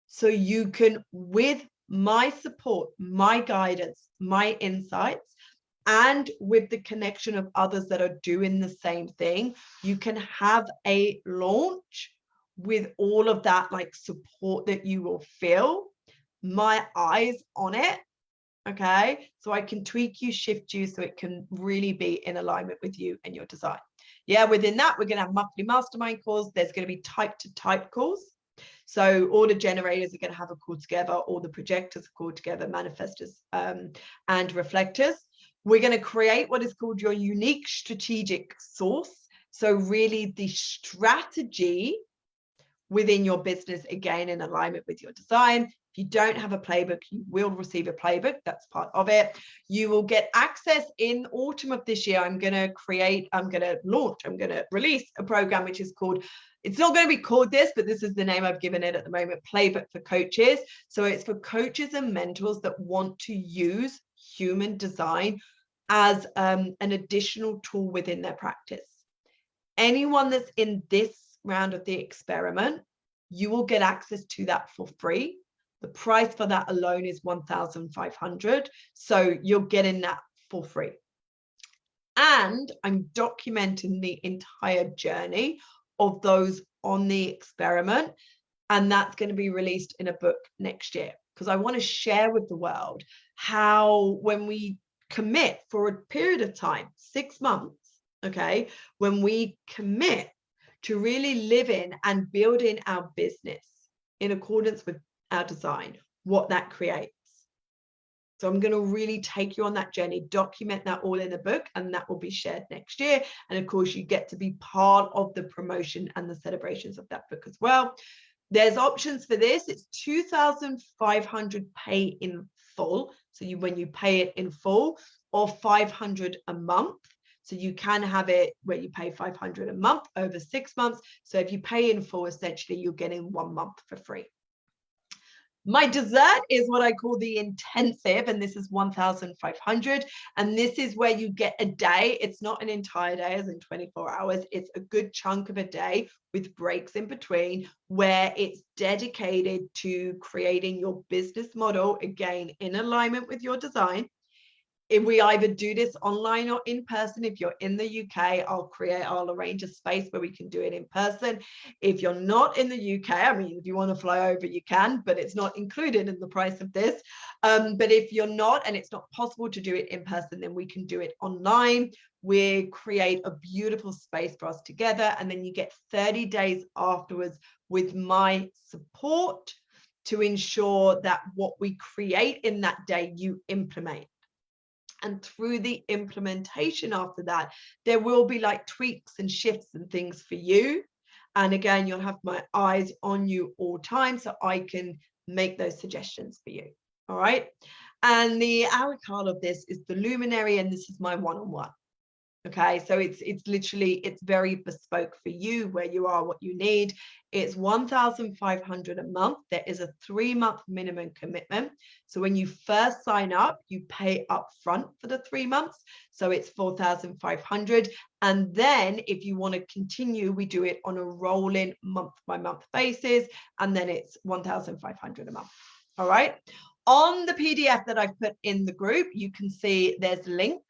So you can, with my support, my guidance, my insights, and with the connection of others that are doing the same thing, you can have a launch with all of that like support that you will feel, my eyes on it. Okay, so I can tweak you, shift you, so it can really be in alignment with you and your design. Yeah, within that, we're going to have monthly mastermind calls. There's going to be type to type calls. So all the generators are going to have a call together, all the projectors are called together, manifestors and reflectors. We're going to create what is called your unique strategic source. So really the strategy within your business, again, in alignment with your design. If you don't have a playbook, you will receive a playbook. That's part of it. You will get access in autumn of this year. I'm going to release a program which is called, it's not going to be called this, but this is the name I've given it at the moment, Playbook for Coaches. So it's for coaches and mentors that want to use human design as an additional tool within their practice. Anyone that's in this round of the experiment, you will get access to that for free. The price for that alone is $1,500. So you're getting that for free. And I'm documenting the entire journey of those on the experiment. And that's going to be released in a book next year, because I want to share with the world how, when we commit for a period of time, 6 months, okay, when we commit to really living and building our business in accordance with our design, what that creates. So I'm going to really take you on that journey, document that all in a book, and that will be shared next year. And of course, you get to be part of the promotion and the celebrations of that book as well. There's options for this. It's $2,500 pay in full. So when you pay it in full, or $500 a month. So you can have it where you pay $500 a month over 6 months. So if you pay in full, essentially you're getting 1 month for free. My dessert is what I call the intensive, and this is 1,500. And this is where you get a day. It's not an entire day, as in 24 hours. It's a good chunk of a day with breaks in between, where it's dedicated to creating your business model, again, in alignment with your design. If we either do this online or in person, if you're in the UK, I'll arrange a space where we can do it in person. If you're not in the UK, I mean, if you want to fly over, you can, but it's not included in the price of this. But if you're not, and it's not possible to do it in person, then we can do it online. We create a beautiful space for us together. And then you get 30 days afterwards with my support to ensure that what we create in that day, you implement. And through the implementation after that, there will be like tweaks and shifts and things for you. And again, you'll have my eyes on you all time, so I can make those suggestions for you. All right. And the avatar of this is the luminary, and this is my one-on-one. Okay, so it's literally, it's very bespoke for you, where you are, what you need. It's 1,500 a month. There is a 3-month minimum commitment. So when you first sign up, you pay up front for the 3 months. So it's 4,500. And then if you want to continue, we do it on a rolling month-by-month basis. And then it's 1,500 a month. All right. On the PDF that I've put in the group, you can see there's links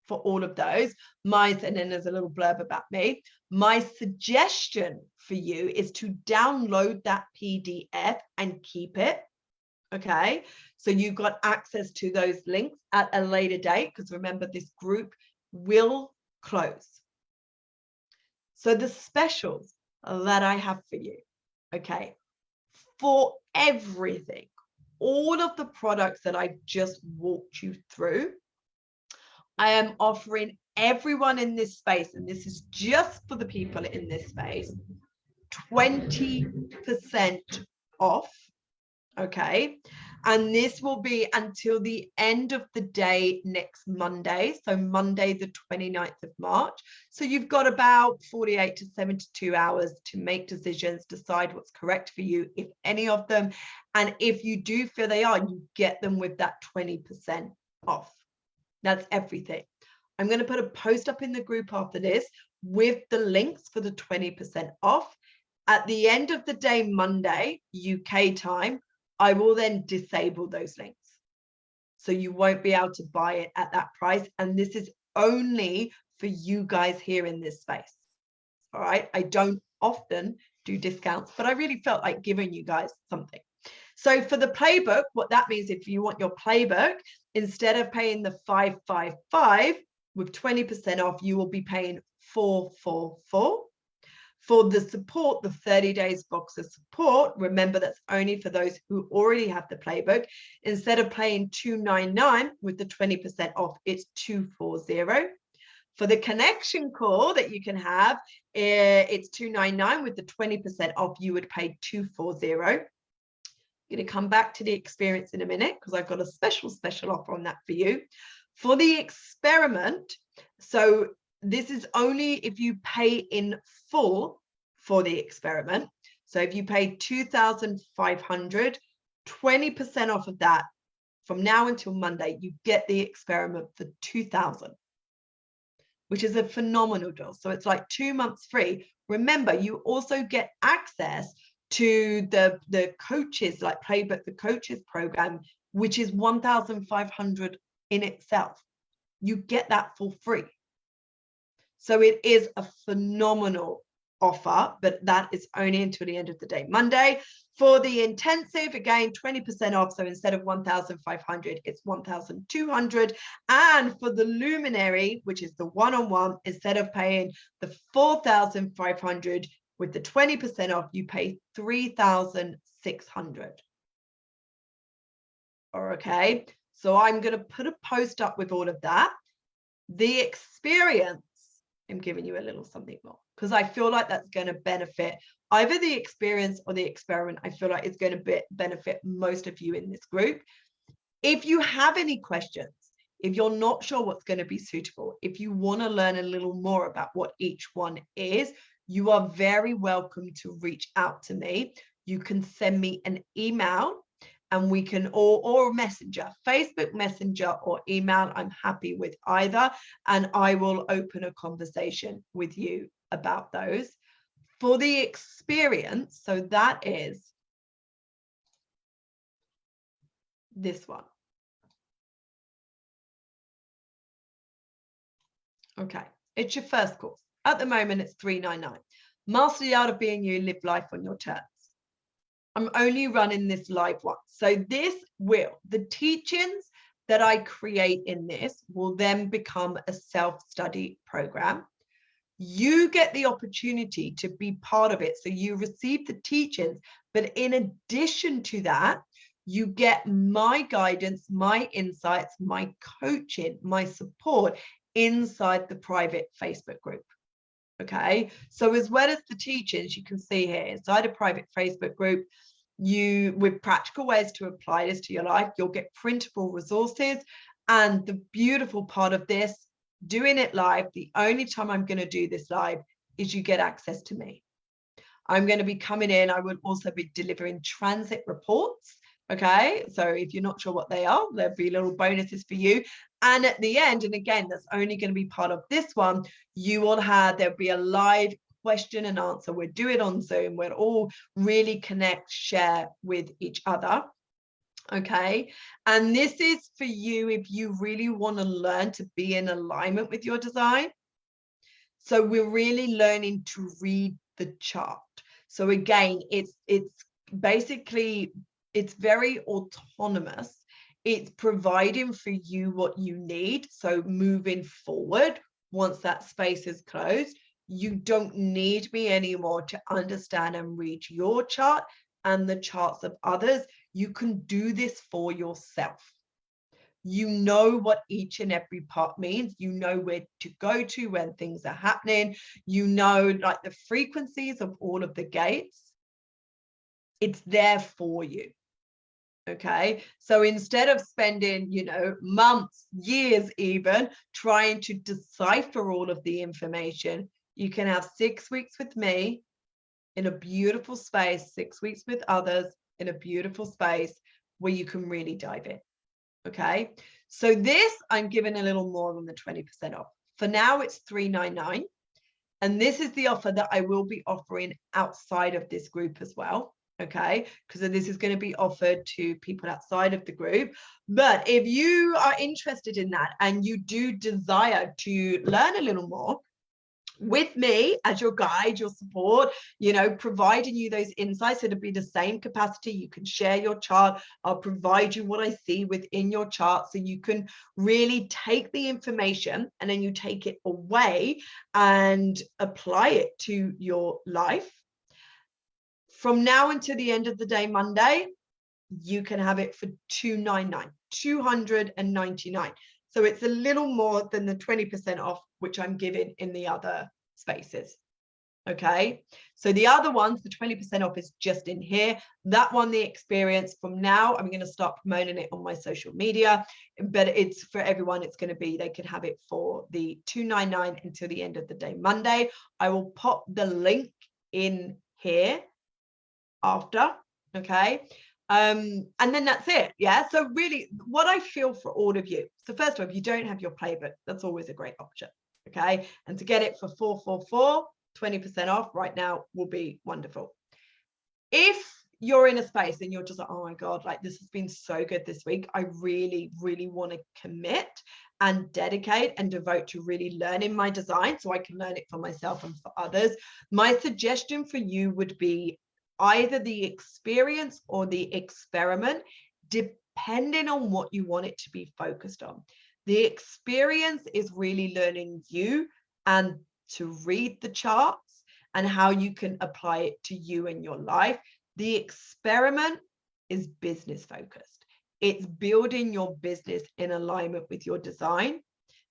for all of those. And then there's a little blurb about me. My suggestion for you is to download that PDF and keep it. Okay, so you've got access to those links at a later date, because remember, this group will close. So the specials that I have for you, okay, for everything, all of the products that I've just walked you through, I am offering everyone in this space, and this is just for the people in this space, 20% off. Okay. And this will be until the end of the day next Monday. So Monday, the 29th of March. So you've got about 48 to 72 hours to make decisions, decide what's correct for you, if any of them. And if you do feel they are, you get them with that 20% off. That's everything. I'm going to put a post up in the group after this with the links for the 20% off. At the end of the day, Monday, UK time, I will then disable those links. So you won't be able to buy it at that price. And this is only for you guys here in this space. All right. I don't often do discounts, but I really felt like giving you guys something. So for the playbook, what that means, if you want your playbook, instead of paying the 555 with 20% off, you will be paying 444. For the support, the 30 days box of support, remember that's only for those who already have the playbook. Instead of paying 299 with the 20% off, it's 240. For the connection call that you can have, it's 299 with the 20% off, you would pay 240. I'm going to come back to the experience in a minute because I've got a special offer on that for you. For the experiment, so this is only if you pay in full for the experiment. So if you pay 2,500, 20% off of that from now until Monday, you get the experiment for 2,000, which is a phenomenal deal. So it's like 2 months free. Remember, you also get access to the coaches, like Playbook, the coaches program, which is 1,500 in itself. You get that for free. So it is a phenomenal offer, but that is only until the end of the day, Monday. For the intensive, again, 20% off. So instead of 1,500, it's 1,200. And for the luminary, which is the one-on-one, instead of paying the 4,500 with the 20% off, you pay 3,600. Okay. So I'm going to put a post up with all of that. The experience, I'm giving you a little something more because I feel like that's going to benefit either the experience or the experiment. I feel like it's going to benefit most of you in this group. If you have any questions, if you're not sure what's going to be suitable, if you want to learn a little more about what each one is, you are very welcome to reach out to me. You can send me an email and we can, or messenger, Facebook Messenger or email. I'm happy with either. And I will open a conversation with you about those. For the experience, so that is this one. Okay, it's your first course. At the moment, it's $399. Master the art of being you, live life on your terms. I'm only running this live once. So the teachings that I create in this will then become a self-study program. You get the opportunity to be part of it. So you receive the teachings, but in addition to that, you get my guidance, my insights, my coaching, my support inside the private Facebook group. Okay, so as well as the teachings, you can see here inside a private Facebook group, with practical ways to apply this to your life, you'll get printable resources. And the beautiful part of this, doing it live, the only time I'm going to do this live is you get access to me. I'm going to be coming in. I will also be delivering transit reports. Okay, so if you're not sure what they are, there'll be little bonuses for you. And at the end, and again, that's only going to be part of this one, there'll be a live question and answer. We'll do it on Zoom. We'll all really connect, share with each other. Okay, and this is for you if you really want to learn to be in alignment with your design. So we're really learning to read the chart. So again, it's basically, it's very autonomous. It's providing for you what you need. So moving forward, once that space is closed, you don't need me anymore to understand and read your chart and the charts of others. You can do this for yourself. You know what each and every part means. You know where to go to when things are happening. You know, like the frequencies of all of the gates. It's there for you. Okay, so instead of spending, months, years even trying to decipher all of the information, you can have 6 weeks with me in a beautiful space, 6 weeks with others in a beautiful space where you can really dive in. Okay, so this I'm giving a little more than the 20% off. For now, it's $399. And this is the offer that I will be offering outside of this group as well. Okay, because this is going to be offered to people outside of the group. But if you are interested in that and you do desire to learn a little more with me as your guide, your support, providing you those insights, it'll be the same capacity. You can share your chart. I'll provide you what I see within your chart so you can really take the information and then you take it away and apply it to your life. From now until the end of the day, Monday, you can have it for $299. So it's a little more than the 20% off, which I'm giving in the other spaces. Okay, so the other ones, the 20% off is just in here. That one, the experience, from now, I'm going to start promoting it on my social media, but it's for everyone. It's going to be, they can have it for the $299 until the end of the day, Monday. I will pop the link in here after. Okay. And then that's it. Yeah. So really what I feel for all of you. So first of all, if you don't have your playbook, that's always a great option. Okay. And to get it for 444, 20% off right now will be wonderful. If you're in a space and you're just like, oh my God, like this has been so good this week, I really, really want to commit and dedicate and devote to really learning my design so I can learn it for myself and for others. My suggestion for you would be either the experience or the experiment, depending on what you want it to be focused on. The experience is really learning you and to read the charts and how you can apply it to you and your life. The experiment is business focused. It's building your business in alignment with your design.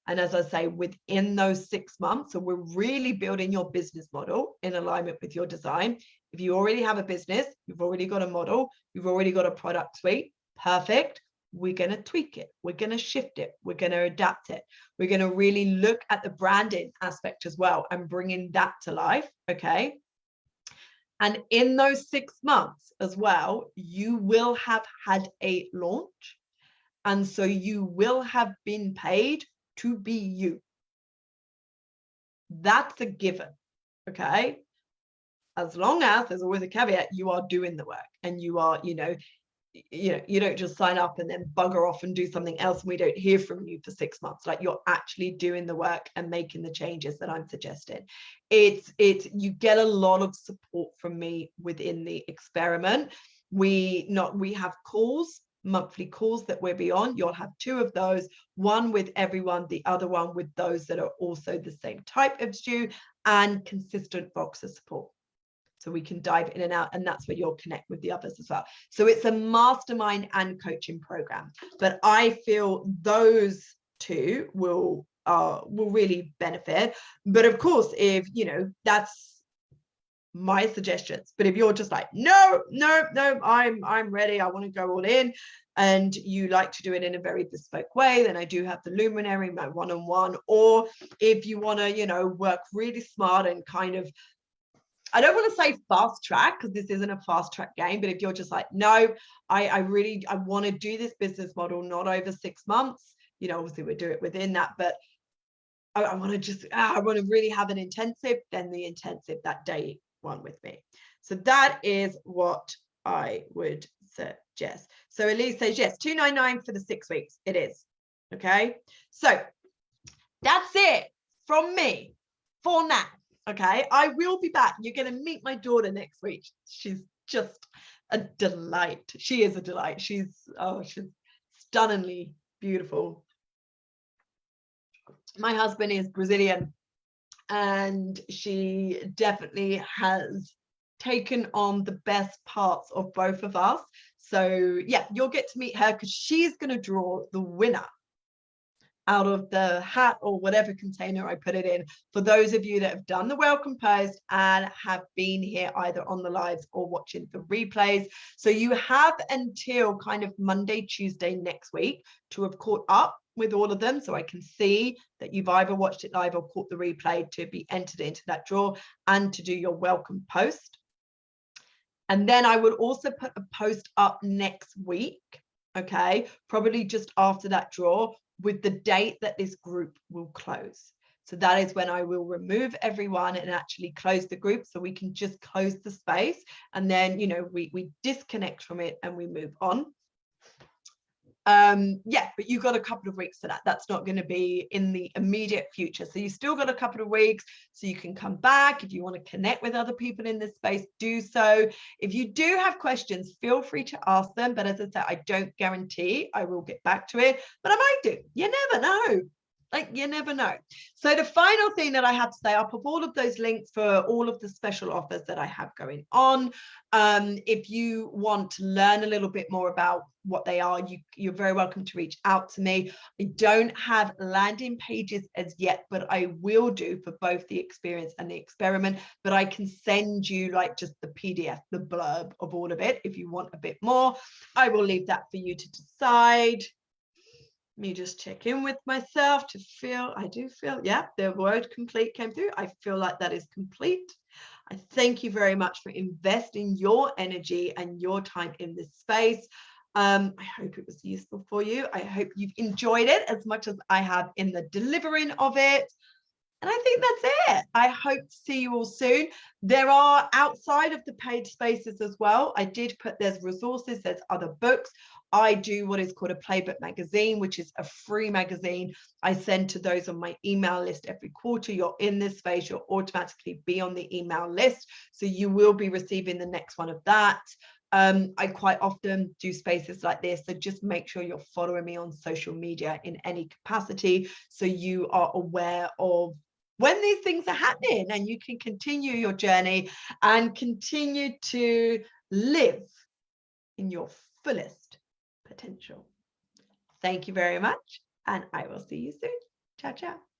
And as I say, within those 6 months, so we're really building your business model in alignment with your design. If you already have a business, you've already got a model, you've already got a product suite, perfect. We're going to tweak it. We're going to shift it. We're going to adapt it. We're going to really look at the branding aspect as well and bringing that to life. Okay. And in those 6 months as well, you will have had a launch. And so you will have been paid to be you. That's a given. Okay. As long as, there's always a caveat, you are doing the work and you are, you don't just sign up and then bugger off and do something else and we don't hear from you for 6 months. Like, you're actually doing the work and making the changes that I'm suggesting. You get a lot of support from me within the experiment. We have calls, monthly calls that we'll be on. You'll have 2 of those, one with everyone, the other one with those that are also the same type as you, and consistent box of support. So we can dive in and out, and that's where you'll connect with the others as well. So it's a mastermind and coaching program, but I feel those 2 will really benefit. But of course, if that's my suggestions. But if you're just like, no, I'm ready, I want to go all in, and you like to do it in a very bespoke way, then I do have the Luminary, my one-on-one. Or if you want to, work really smart and kind of, I don't want to say fast track, because this isn't a fast track game, but if you're just like, no, I want to do this business model, not over 6 months, obviously we'll do it within that, but I want to really have an intensive, then the intensive, that day one with me. So that is what I would suggest. So Elise says, yes, $299 for the 6 weeks. It is. Okay. So that's it from me for now. Okay. I will be back. You're going to meet my daughter next week. She's just a delight. She is a delight. She's stunningly beautiful. My husband is Brazilian, and she definitely has taken on the best parts of both of us. So yeah, you'll get to meet her because she's going to draw the winner out of the hat or whatever container I put it in, for those of you that have done the welcome post and have been here either on the lives or watching the replays. So you have until kind of Monday, Tuesday next week to have caught up with all of them, so I can see that you've either watched it live or caught the replay to be entered into that draw and to do your welcome post. And then I would also put a post up next week, okay, probably just after that draw, with the date that this group will close. So that is when I will remove everyone and actually close the group, so we can just close the space, and then, you know, we disconnect from it and we move on. Yeah, but you've got a couple of weeks for that. That's not going to be in the immediate future. So you still got a couple of weeks, so you can come back. If you want to connect with other people in this space, do so. If you do have questions, feel free to ask them. But as I said, I don't guarantee I will get back to it, but I might do. You never know. Like, you never know. So the final thing that I have to say, I'll put all of those links for all of the special offers that I have going on. If you want to learn a little bit more about what they are, you're very welcome to reach out to me. I don't have landing pages as yet, but I will do for both the experience and the experiment. But I can send you like just the PDF, the blurb of all of it if you want a bit more. I will leave that for you to decide. Me just check in with myself to feel, I do feel, yeah, the word complete came through. I feel like that is complete. I thank you very much for investing your energy and your time in this space. I hope it was useful for you. I hope you've enjoyed it as much as I have in the delivering of it. And I think that's it. I hope to see you all soon. There are, outside of the paid spaces as well, I did put, there's resources, there's other books. I do what is called a Playbook magazine, which is a free magazine. I send to those on my email list every quarter. You're in this space, you'll automatically be on the email list. So you will be receiving the next one of that. I quite often do spaces like this, so just make sure you're following me on social media in any capacity, so you are aware of when these things are happening, and you can continue your journey and continue to live in your fullest potential. Thank you very much, and I will see you soon. Ciao, ciao.